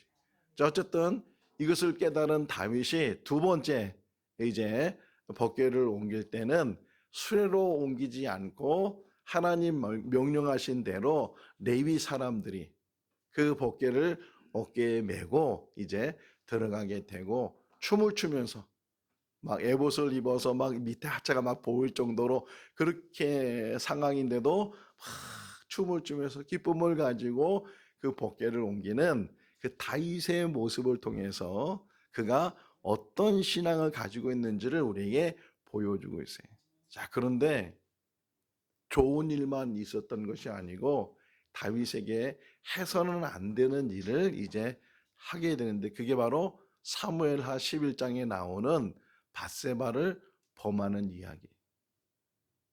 자, 어쨌든 이것을 깨달은 다윗이 두 번째 이제 법궤를 옮길 때는 수레로 옮기지 않고 하나님 명령하신 대로 레위 사람들이 그 법궤를 어깨에 메고 이제 들어가게 되고 춤을 추면서 막 에봇을 입어서 막 밑에 하체가 막 보일 정도로 그렇게 상황인데도 막 춤을 추면서 기쁨을 가지고 그 법궤를 옮기는 그 다윗의 모습을 통해서 그가 어떤 신앙을 가지고 있는지를 우리에게 보여주고 있어요. 자, 그런데 좋은 일만 있었던 것이 아니고 다윗에게 해서는 안 되는 일을 이제 하게 되는데 그게 바로 사무엘하 11장에 나오는 밧세바를 범하는 이야기.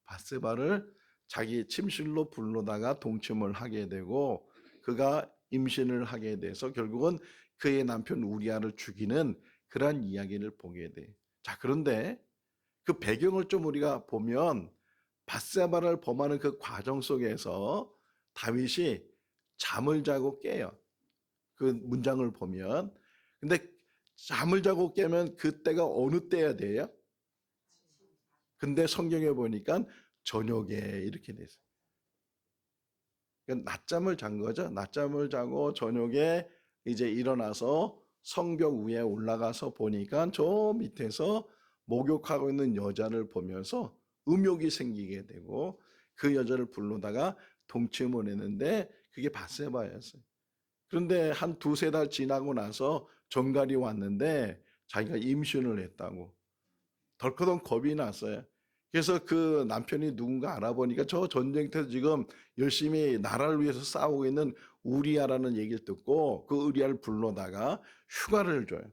밧세바를 자기 침실로 불러다가 동침을 하게 되고 그가 임신을 하게 돼서 결국은 그의 남편 우리아를 죽이는 그러한 이야기를 보게 돼. 자, 그런데 그 배경을 좀 우리가 보면 밧세바를 범하는 그 과정 속에서 다윗이 잠을 자고 깨요. 그 문장을 보면. 근데 잠을 자고 깨면 그때가 어느 때야 돼요? 근데 성경에 보니까 저녁에 이렇게 돼 있어요. 그러니까 낮잠을 잔 거죠. 낮잠을 자고 저녁에 이제 일어나서 성벽 위에 올라가서 보니까 저 밑에서 목욕하고 있는 여자를 보면서 음욕이 생기게 되고 그 여자를 불러다가 동침을 했는데 그게 밧세바였어요. 그런데 한 두세 달 지나고 나서 정갈이 왔는데 자기가 임신을 했다고. 덜커덩 겁이 났어요. 그래서 그 남편이 누군가 알아보니까 저 전쟁터에서 지금 열심히 나라를 위해서 싸우고 있는 우리아라는 얘기를 듣고 그 우리아를 불러다가 휴가를 줘요.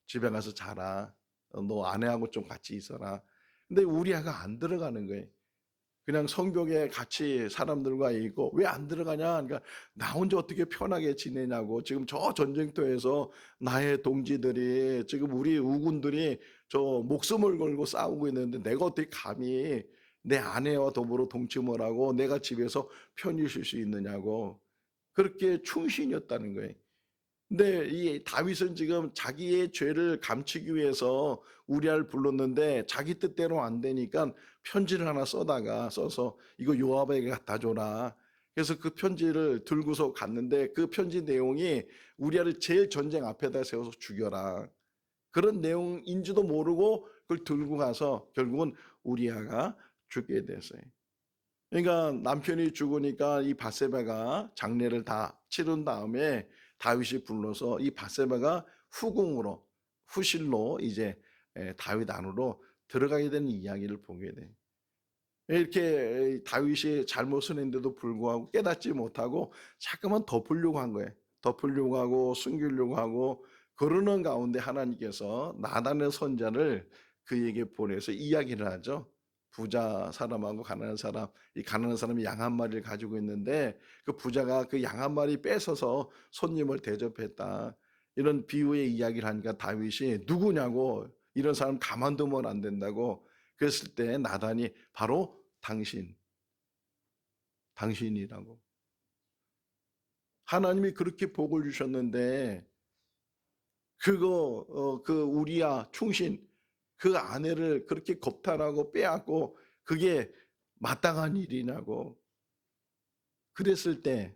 집에 가서 자라. 너 아내하고 좀 같이 있어라. 근데 우리아가 안 들어가는 거예요. 그냥 성벽에 같이 사람들과 있고 왜 안 들어가냐? 그러니까 나 혼자 어떻게 편하게 지내냐고. 지금 저 전쟁터에서 나의 동지들이 지금 우리 우군들이 저 목숨을 걸고 싸우고 있는데 내가 어떻게 감히 내 아내와 더불어 동침을 하고 내가 집에서 편히 쉴 수 있느냐고. 그렇게 충신이었다는 거예요. 근데 이 다윗은 지금 자기의 죄를 감추기 위해서 우리아를 불렀는데 자기 뜻대로 안 되니까 편지를 하나 써서 이거 요압에게 갖다 줘라. 그래서 그 편지를 들고서 갔는데 그 편지 내용이 우리아를 제일 전쟁 앞에다 세워서 죽여라. 그런 내용인지도 모르고 그걸 들고 가서 결국은 우리아가 죽게 됐어요. 그러니까 남편이 죽으니까 이 밧세바가 장례를 다 치른 다음에 다윗이 불러서 이 밧세바가 후궁으로 후실로 이제 다윗 안으로 들어가게 되는 이야기를 보게 돼. 이렇게 다윗이 잘못을 했는데도 불구하고 깨닫지 못하고 자꾸만 덮으려고 한 거예요. 덮으려고 하고 숨기려고 하고 그러는 가운데 하나님께서 나단의 선자를 그에게 보내서 이야기를 하죠. 부자 사람하고 가난한 사람, 이 가난한 사람이 양 한 마리를 가지고 있는데 그 부자가 그 양 한 마리 뺏어서 손님을 대접했다. 이런 비유의 이야기를 하니까 다윗이 누구냐고 이런 사람 가만두면 안 된다고 그랬을 때 나단이 바로 당신이라고. 하나님이 그렇게 복을 주셨는데 그 우리야 충신 그 아내를 그렇게 겁탈하고 빼앗고 그게 마땅한 일이냐고. 그랬을 때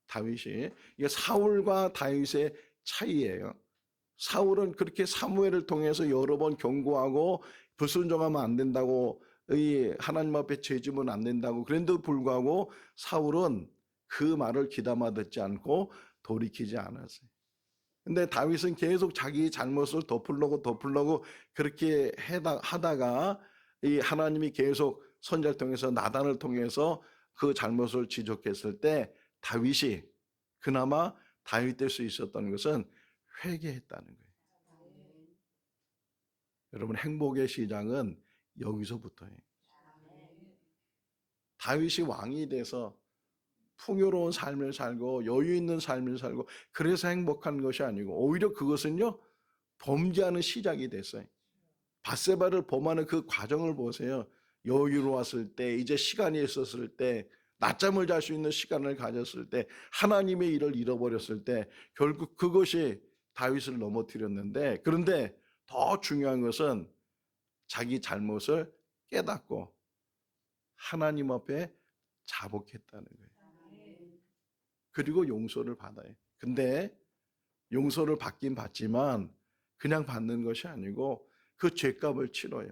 다윗이 이게 사울과 다윗의 차이예요. 사울은 그렇게 사무엘을 통해서 여러 번 경고하고 불순종하면 안 된다고 이 하나님 앞에 죄지면 안 된다고 그런데도 불구하고 사울은 그 말을 귀담아 듣지 않고 돌이키지 않았어요. 근데 다윗은 계속 자기 잘못을 덮으려고 그렇게 하다가 이 하나님이 계속 선지자를 통해서 나단을 통해서 그 잘못을 지적했을 때 다윗이 그나마 다윗 될 수 있었던 것은 회개했다는 거예요. 여러분, 행복의 시작은 여기서부터예요. 다윗이 왕이 돼서 풍요로운 삶을 살고 여유 있는 삶을 살고 그래서 행복한 것이 아니고 오히려 그것은요, 범죄하는 시작이 됐어요. 밧세바를 범하는 그 과정을 보세요. 여유로웠을 때, 이제 시간이 있었을 때, 낮잠을 잘 수 있는 시간을 가졌을 때, 하나님의 일을 잃어버렸을 때 결국 그것이 다윗을 넘어뜨렸는데, 그런데 더 중요한 것은 자기 잘못을 깨닫고 하나님 앞에 자복했다는 거예요. 그리고 용서를 받아요. 근데 용서를 받긴 받지만 그냥 받는 것이 아니고 그 죄값을 치러요.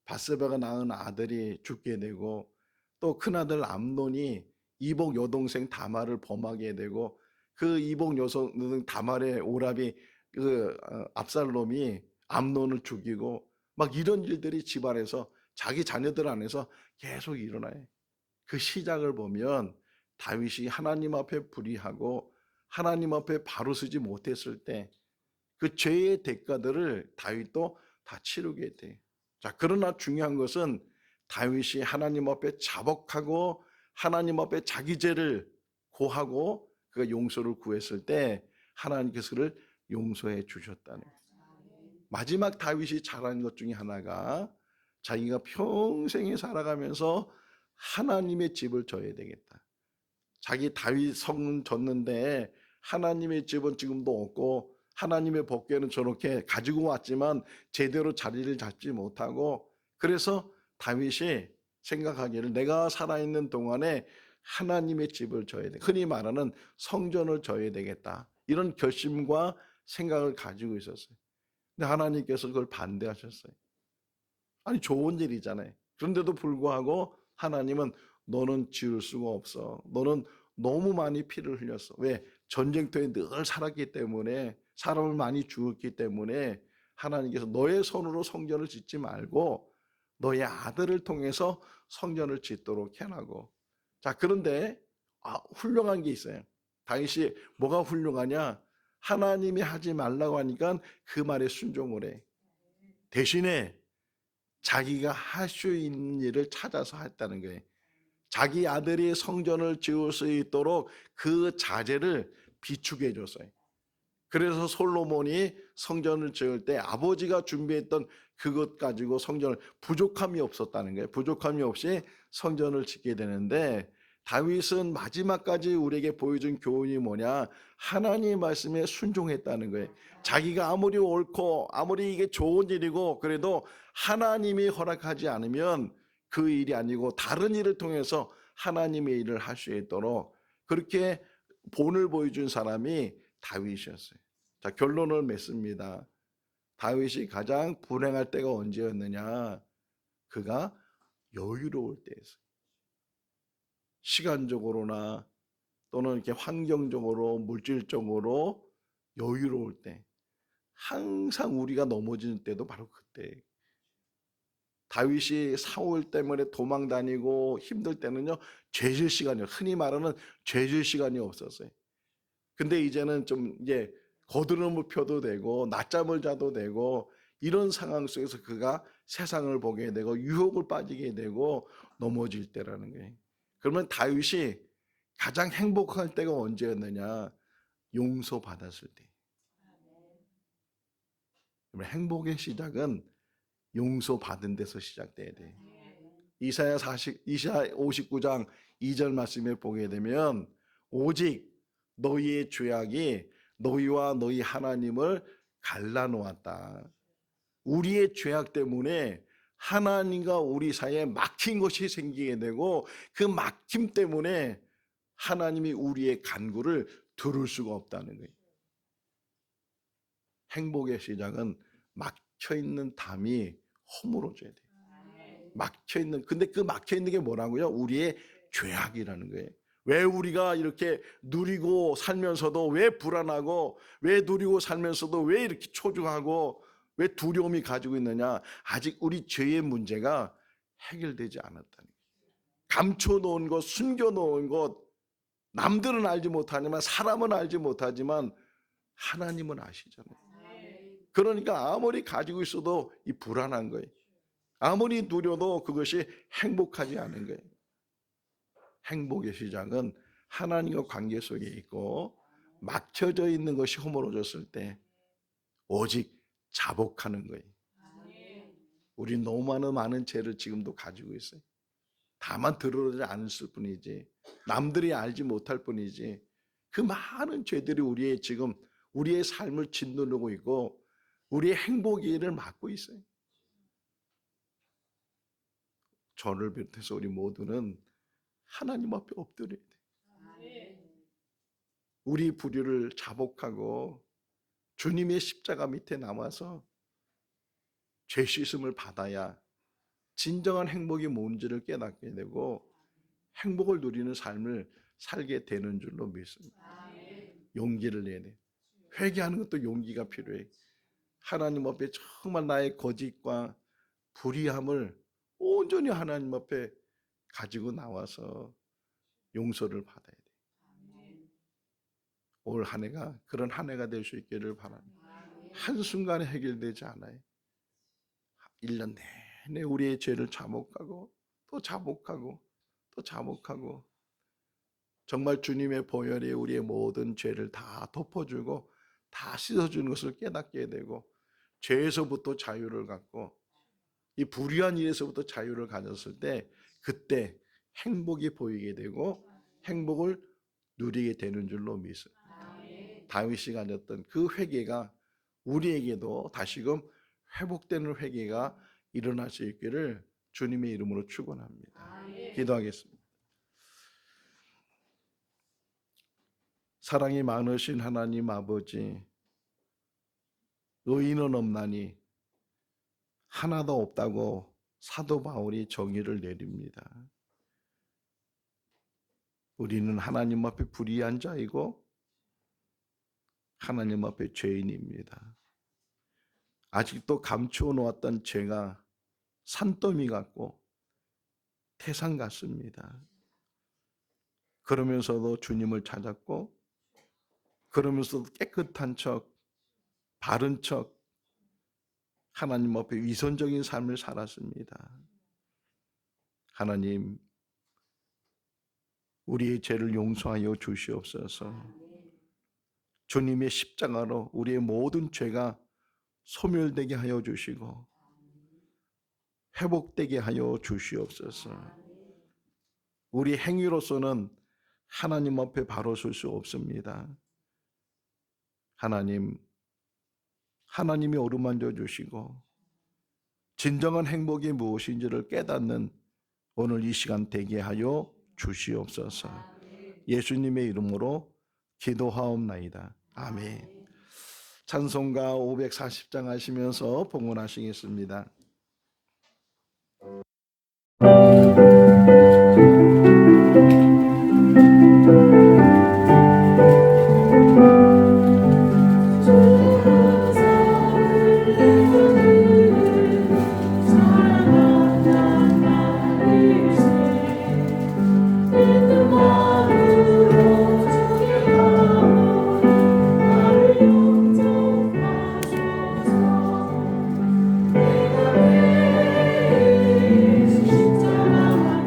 밧세바가 낳은 아들이 죽게 되고 또 큰아들 암논이 이복 여동생 다말을 범하게 되고 그 이복 여동 다말의 오라비 압살롬이 암논을 죽이고 막 이런 일들이 집안에서 자기 자녀들 안에서 계속 일어나요. 그 시작을 보면 다윗이 하나님 앞에 불의하고 하나님 앞에 바로 서지 못했을 때 그 죄의 대가들을 다윗도 다 치르게 돼. 자, 그러나 중요한 것은 다윗이 하나님 앞에 자복하고 하나님 앞에 자기 죄를 고하고 그가 용서를 구했을 때 하나님께서 그를 용서해 주셨다는 거예요. 마지막 다윗이 잘한 것 중에 하나가 자기가 평생에 살아가면서 하나님의 집을 져야 되겠다. 자기 다윗 성은 졌는데 하나님의 집은 지금도 없고 하나님의 법궤는 저렇게 가지고 왔지만 제대로 자리를 잡지 못하고, 그래서 다윗이 생각하기를 내가 살아있는 동안에 하나님의 집을 져야 돼. 흔히 말하는 성전을 져야 되겠다. 이런 결심과 생각을 가지고 있었어요. 근데 하나님께서 그걸 반대하셨어요. 아니, 좋은 일이잖아요. 그런데도 불구하고 하나님은 너는 지을 수가 없어. 너는 너무 많이 피를 흘렸어. 왜? 전쟁터에 늘 살았기 때문에, 사람을 많이 죽었기 때문에 하나님께서 너의 손으로 성전을 짓지 말고 너의 아들을 통해서 성전을 짓도록 해라고. 자, 그런데 훌륭한 게 있어요. 다윗이 뭐가 훌륭하냐? 하나님이 하지 말라고 하니까 그 말에 순종을 해. 대신에 자기가 할 수 있는 일을 찾아서 했다는 거예요. 자기 아들이 성전을 지을 수 있도록 그 자재를 비추게 해줬어요. 그래서 솔로몬이 성전을 지을 때 아버지가 준비했던 그것 가지고 성전을, 부족함이 없었다는 거예요. 부족함이 없이 성전을 짓게 되는데, 다윗은 마지막까지 우리에게 보여준 교훈이 뭐냐? 하나님의 말씀에 순종했다는 거예요. 자기가 아무리 옳고 아무리 이게 좋은 일이고 그래도 하나님이 허락하지 않으면 그 일이 아니고 다른 일을 통해서 하나님의 일을 할 수 있도록 그렇게 본을 보여준 사람이 다윗이었어요. 자, 결론을 맺습니다. 다윗이 가장 불행할 때가 언제였느냐? 그가 여유로울 때였어요. 시간적으로나 또는 이렇게 환경적으로, 물질적으로 여유로울 때, 항상 우리가 넘어지는 때도 바로 그때. 다윗이 사울 때문에 도망 다니고 힘들 때는요, 죄질 시간이요, 흔히 말하는 죄질 시간이 없었어요. 근데 이제는 좀 이제 거드름을 펴도 되고 낮잠을 자도 되고 이런 상황 속에서 그가 세상을 보게 되고 유혹을 빠지게 되고 넘어질 때라는 거예요. 그러면 다윗이 가장 행복할 때가 언제였느냐? 용서받았을 때. 그러면 행복의 시작은 용서받은 데서 시작돼야 돼. 이사야 59장 2절 말씀에 보게 되면 오직 너희의 죄악이 너희와 너희 하나님을 갈라놓았다. 우리의 죄악 때문에 하나님과 우리 사이에 막힌 것이 생기게 되고 그 막힘 때문에 하나님이 우리의 간구를 들을 수가 없다는 거예요. 행복의 시작은 막혀있는 담이 허물어져야 돼요. 막혀있는, 근데 그 막혀있는 게 뭐라고요? 우리의 죄악이라는 거예요. 왜 우리가 이렇게 누리고 살면서도 왜 불안하고, 왜 누리고 살면서도 왜 이렇게 초조하고, 왜 두려움이 가지고 있느냐? 아직 우리 죄의 문제가 해결되지 않았다는 거예요. 감춰놓은 것, 숨겨놓은 것, 남들은 알지 못하지만, 사람은 알지 못하지만 하나님은 아시잖아요. 그러니까 아무리 가지고 있어도 이 불안한 거예요. 아무리 누려도 그것이 행복하지 않은 거예요. 행복의 시작은 하나님과 관계 속에 있고, 막혀져 있는 것이 허물어졌을 때 오직 자복하는 거예요. 우리 너무 많은 죄를 지금도 가지고 있어요. 다만 드러나지 않았을 뿐이지, 남들이 알지 못할 뿐이지, 그 많은 죄들이 우리의 삶을 짓누르고 있고 우리의 행복의 일을 막고 있어요. 저를 비롯해서 우리 모두는 하나님 앞에 엎드려야 돼. 우리 불의를 자복하고 주님의 십자가 밑에 남아서 죄 씻음을 받아야 진정한 행복이 뭔지를 깨닫게 되고 행복을 누리는 삶을 살게 되는 줄로 믿습니다. 용기를 내야 돼. 회개하는 것도 용기가 필요해. 하나님 앞에 정말 나의 거짓과 불의함을 온전히 하나님 앞에 가지고 나와서 용서를 받아야 돼. 올 한 해가 그런 한 해가 될 수 있기를 바랍니다. 한순간에 해결되지 않아요. 1년 내내 우리의 죄를 자복하고 또 자복하고 또 자복하고, 정말 주님의 보혈이 우리의 모든 죄를 다 덮어주고 다 씻어주는 것을 깨닫게 되고, 죄에서부터 자유를 갖고 이 불의한 일에서부터 자유를 가졌을 때 그때 행복이 보이게 되고 행복을 누리게 되는 줄로 믿습니다. 다윗이 가졌던 그 회개가 우리에게도 다시금 회복되는 회개가 일어날 수 있기를 주님의 이름으로 축원합니다. 기도하겠습니다. 사랑이 많으신 하나님 아버지, 의인은 없나니 하나도 없다고 사도 바울이 정의를 내립니다. 우리는 하나님 앞에 불의한 자이고 하나님 앞에 죄인입니다. 아직도 감추어 놓았던 죄가 산더미 같고 태산 같습니다. 그러면서도 주님을 찾았고, 그러면서도 깨끗한 척, 바른 척, 하나님 앞에 위선적인 삶을 살았습니다. 하나님, 우리의 죄를 용서하여 주시옵소서. 주님의 십자가로 우리의 모든 죄가 소멸되게 하여 주시고 회복되게 하여 주시옵소서. 우리 행위로서는 하나님 앞에 바로 설 수 없습니다. 하나님이 어루만져 주시고 진정한 행복이 무엇인지를 깨닫는 오늘 이 시간 되게 하여 주시옵소서. 예수님의 이름으로 기도하옵나이다. 아멘. 찬송가 540장 하시면서 봉헌하시겠습니다. 내가 왜 십자가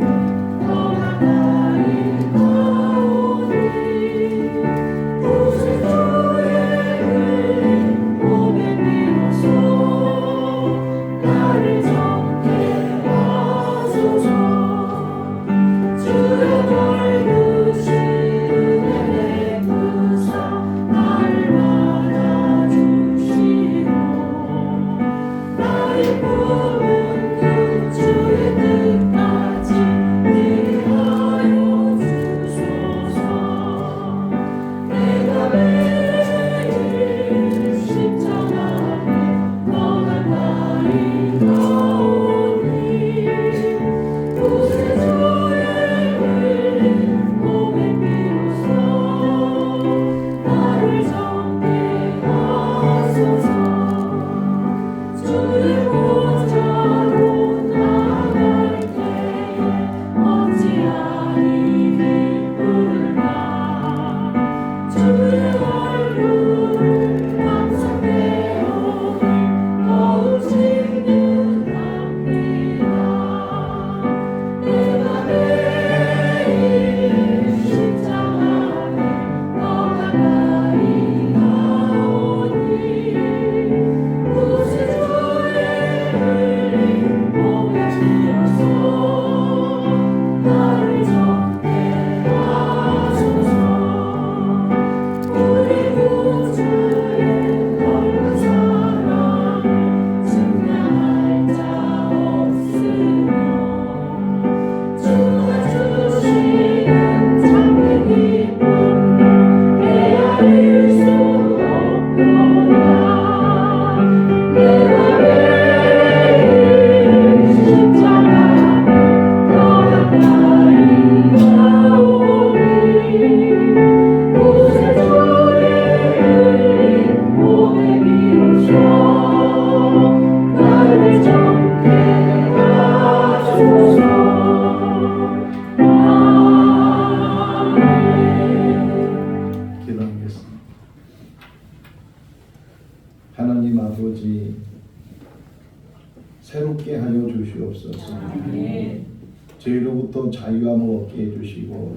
죄로부터 자유함을 얻게 해주시고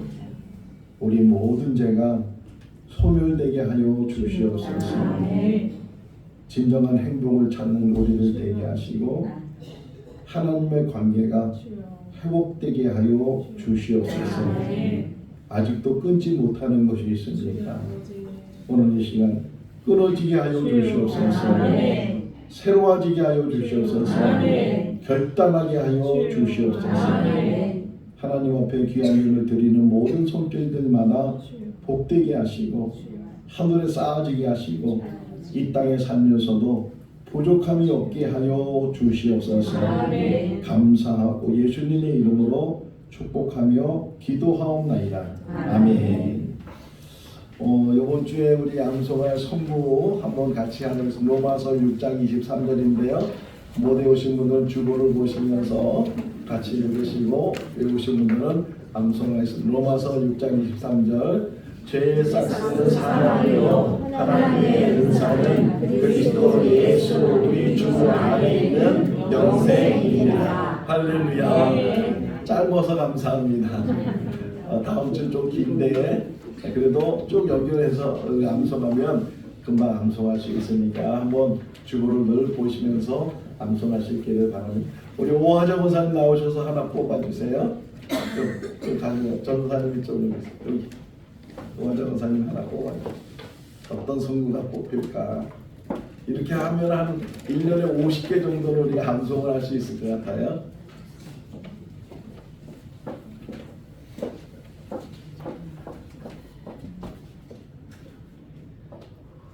우리 모든 죄가 소멸되게 하여 주시옵소서. 진정한 행복을 찾는 우리를 되게 하시고 하나님의 관계가 회복되게 하여 주시옵소서. 아직도 끊지 못하는 것이 있습니까? 오늘 이 시간 끊어지게 하여 주시옵소서. 새로워지게 하여 주시옵소서. 결단하게 하여 주시옵소서. 하나님 앞에 귀한 일을 드리는 모든 손길들마다 복되게 하시고 하늘에 쌓아지게 하시고 이 땅에 살면서도 부족함이 없게 하여 주시옵소서. 감사하고 예수님의 이름으로 축복하며 기도하옵나이다. 아멘. 이번 주에 우리 양소가의 선부 한번 같이 하는 로마서 6장 23절인데요. 못 외우신 분들은 주보를 보시면서 같이 읽으시고 외우신 분들은 암송하에서 로마서 6장 23절 죄의 싹스는 사랑이요 하나님의 은사는 그리스도 예수 우리 주 안에 있는 영생이니라. 할렐루야. 짧아서 감사합니다. 다음 주 좀 긴데 그래도 쭉 연결해서 암송하면 금방 암송할 수 있으니까 한번 주보를 늘 보시면서 암송하시기를 바랍니다. 우리 오하정 원사님 나오셔서 하나 뽑아주세요. 전사님 이쪽으로 여기 오하정 원사님 하나 뽑아주세요. 어떤 성구가 뽑힐까? 이렇게 하면 한 1년에 50개 정도는 우리가 암송을 할 수 있을 것 같아요.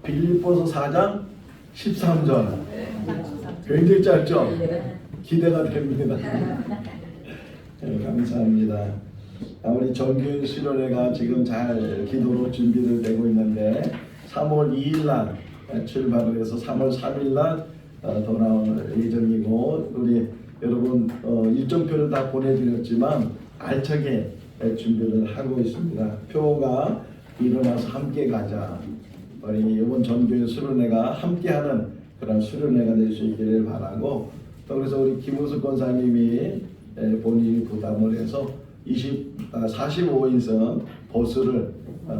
빌립보서 4장 13절 굉장히 짧죠? 기대가 됩니다. 네, 감사합니다. 우리 정규인 수련회가 지금 잘 기도로 준비를 되고 있는데 3월 2일날 출발을 해서 3월 3일날 돌아올 예정이고 우리 여러분 일정표를 다 보내드렸지만 알차게 준비를 하고 있습니다. 표가 일어나서 함께 가자. 우리 이번 전교회 수련회가 함께하는 그런 수련회가 될 수 있기를 바라고 또 그래서 우리 김우숙 권사님이 본인이 부담을 해서 45인승 버스를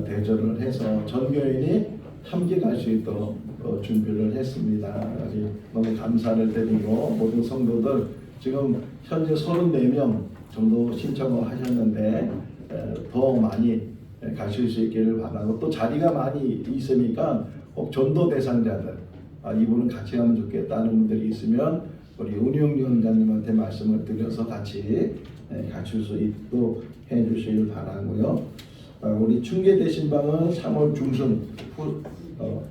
대절을 해서 전교인이 함께 갈 수 있도록 준비를 했습니다. 너무 감사를 드리고 모든 성도들 지금 현재 34명 정도 신청을 하셨는데 더 많이 가실 수 있기를 바라고 또 자리가 많이 있으니까 꼭 전도 대상자들 이분은 같이 가면 좋겠다는 분들이 있으면 우리 운영위원장님한테 말씀을 드려서 같이 가실 수 있도록 해주시길 바라고요. 우리 충계 대신방은 3월 중순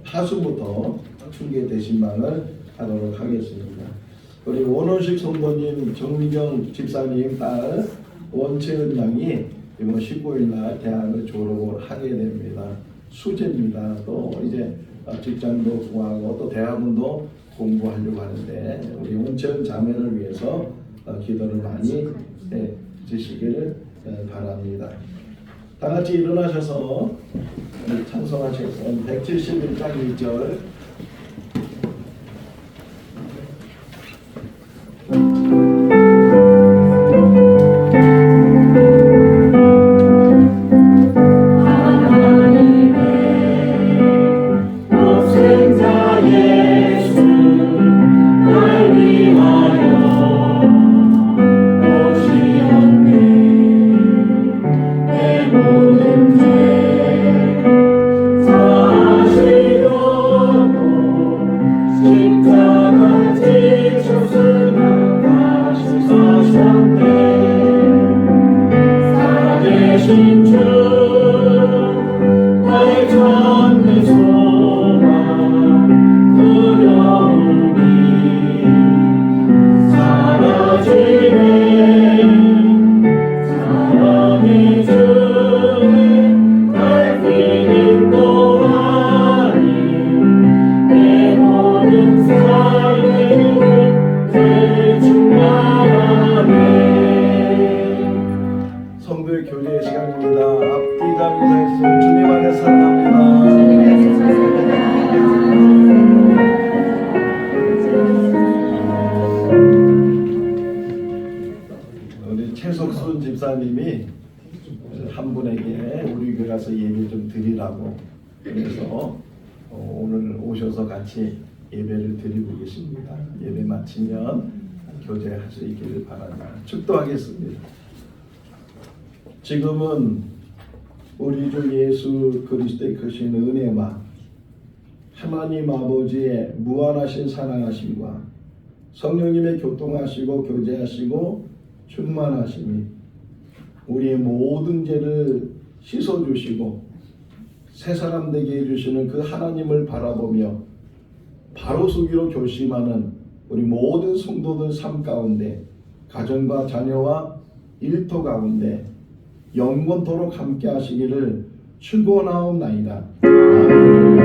하순부터 충계 대신방을 하도록 하겠습니다. 우리 원원식 성도님 정미경 집사님 딸 원채은 양이 이번 19일날 대학을 졸업을 하게 됩니다. 수재입니다. 또 이제 직장도 구하고 또 대학원도 공부하려고 하는데 우리 원채은 자매를 위해서 기도를 많이 해주시기를 바랍니다. 다 같이 일어나셔서 찬송하셔서 171장 1절 성도의 교제의 시간입니다. 목사님이 한 분에게 우리 교회 가서 예배 좀 드리라고 그래서 오늘 오셔서 같이 예배를 드리고 계십니다. 예배 마치면 교제할 수 있기를 바랍니다. 축도하겠습니다. 지금은 우리 주 예수 그리스도의 크신 은혜와 하나님 아버지의 무한하신 사랑하심과 성령님의 교통하시고 교제하시고 충만하심이 우리의 모든 죄를 씻어주시고 새 사람 되게 해주시는 그 하나님을 바라보며 바로 서기로 결심하는 우리 모든 성도들 삶 가운데 가정과 자녀와 일터 가운데 영원토록 함께 하시기를 축원하옵나이다. 아멘.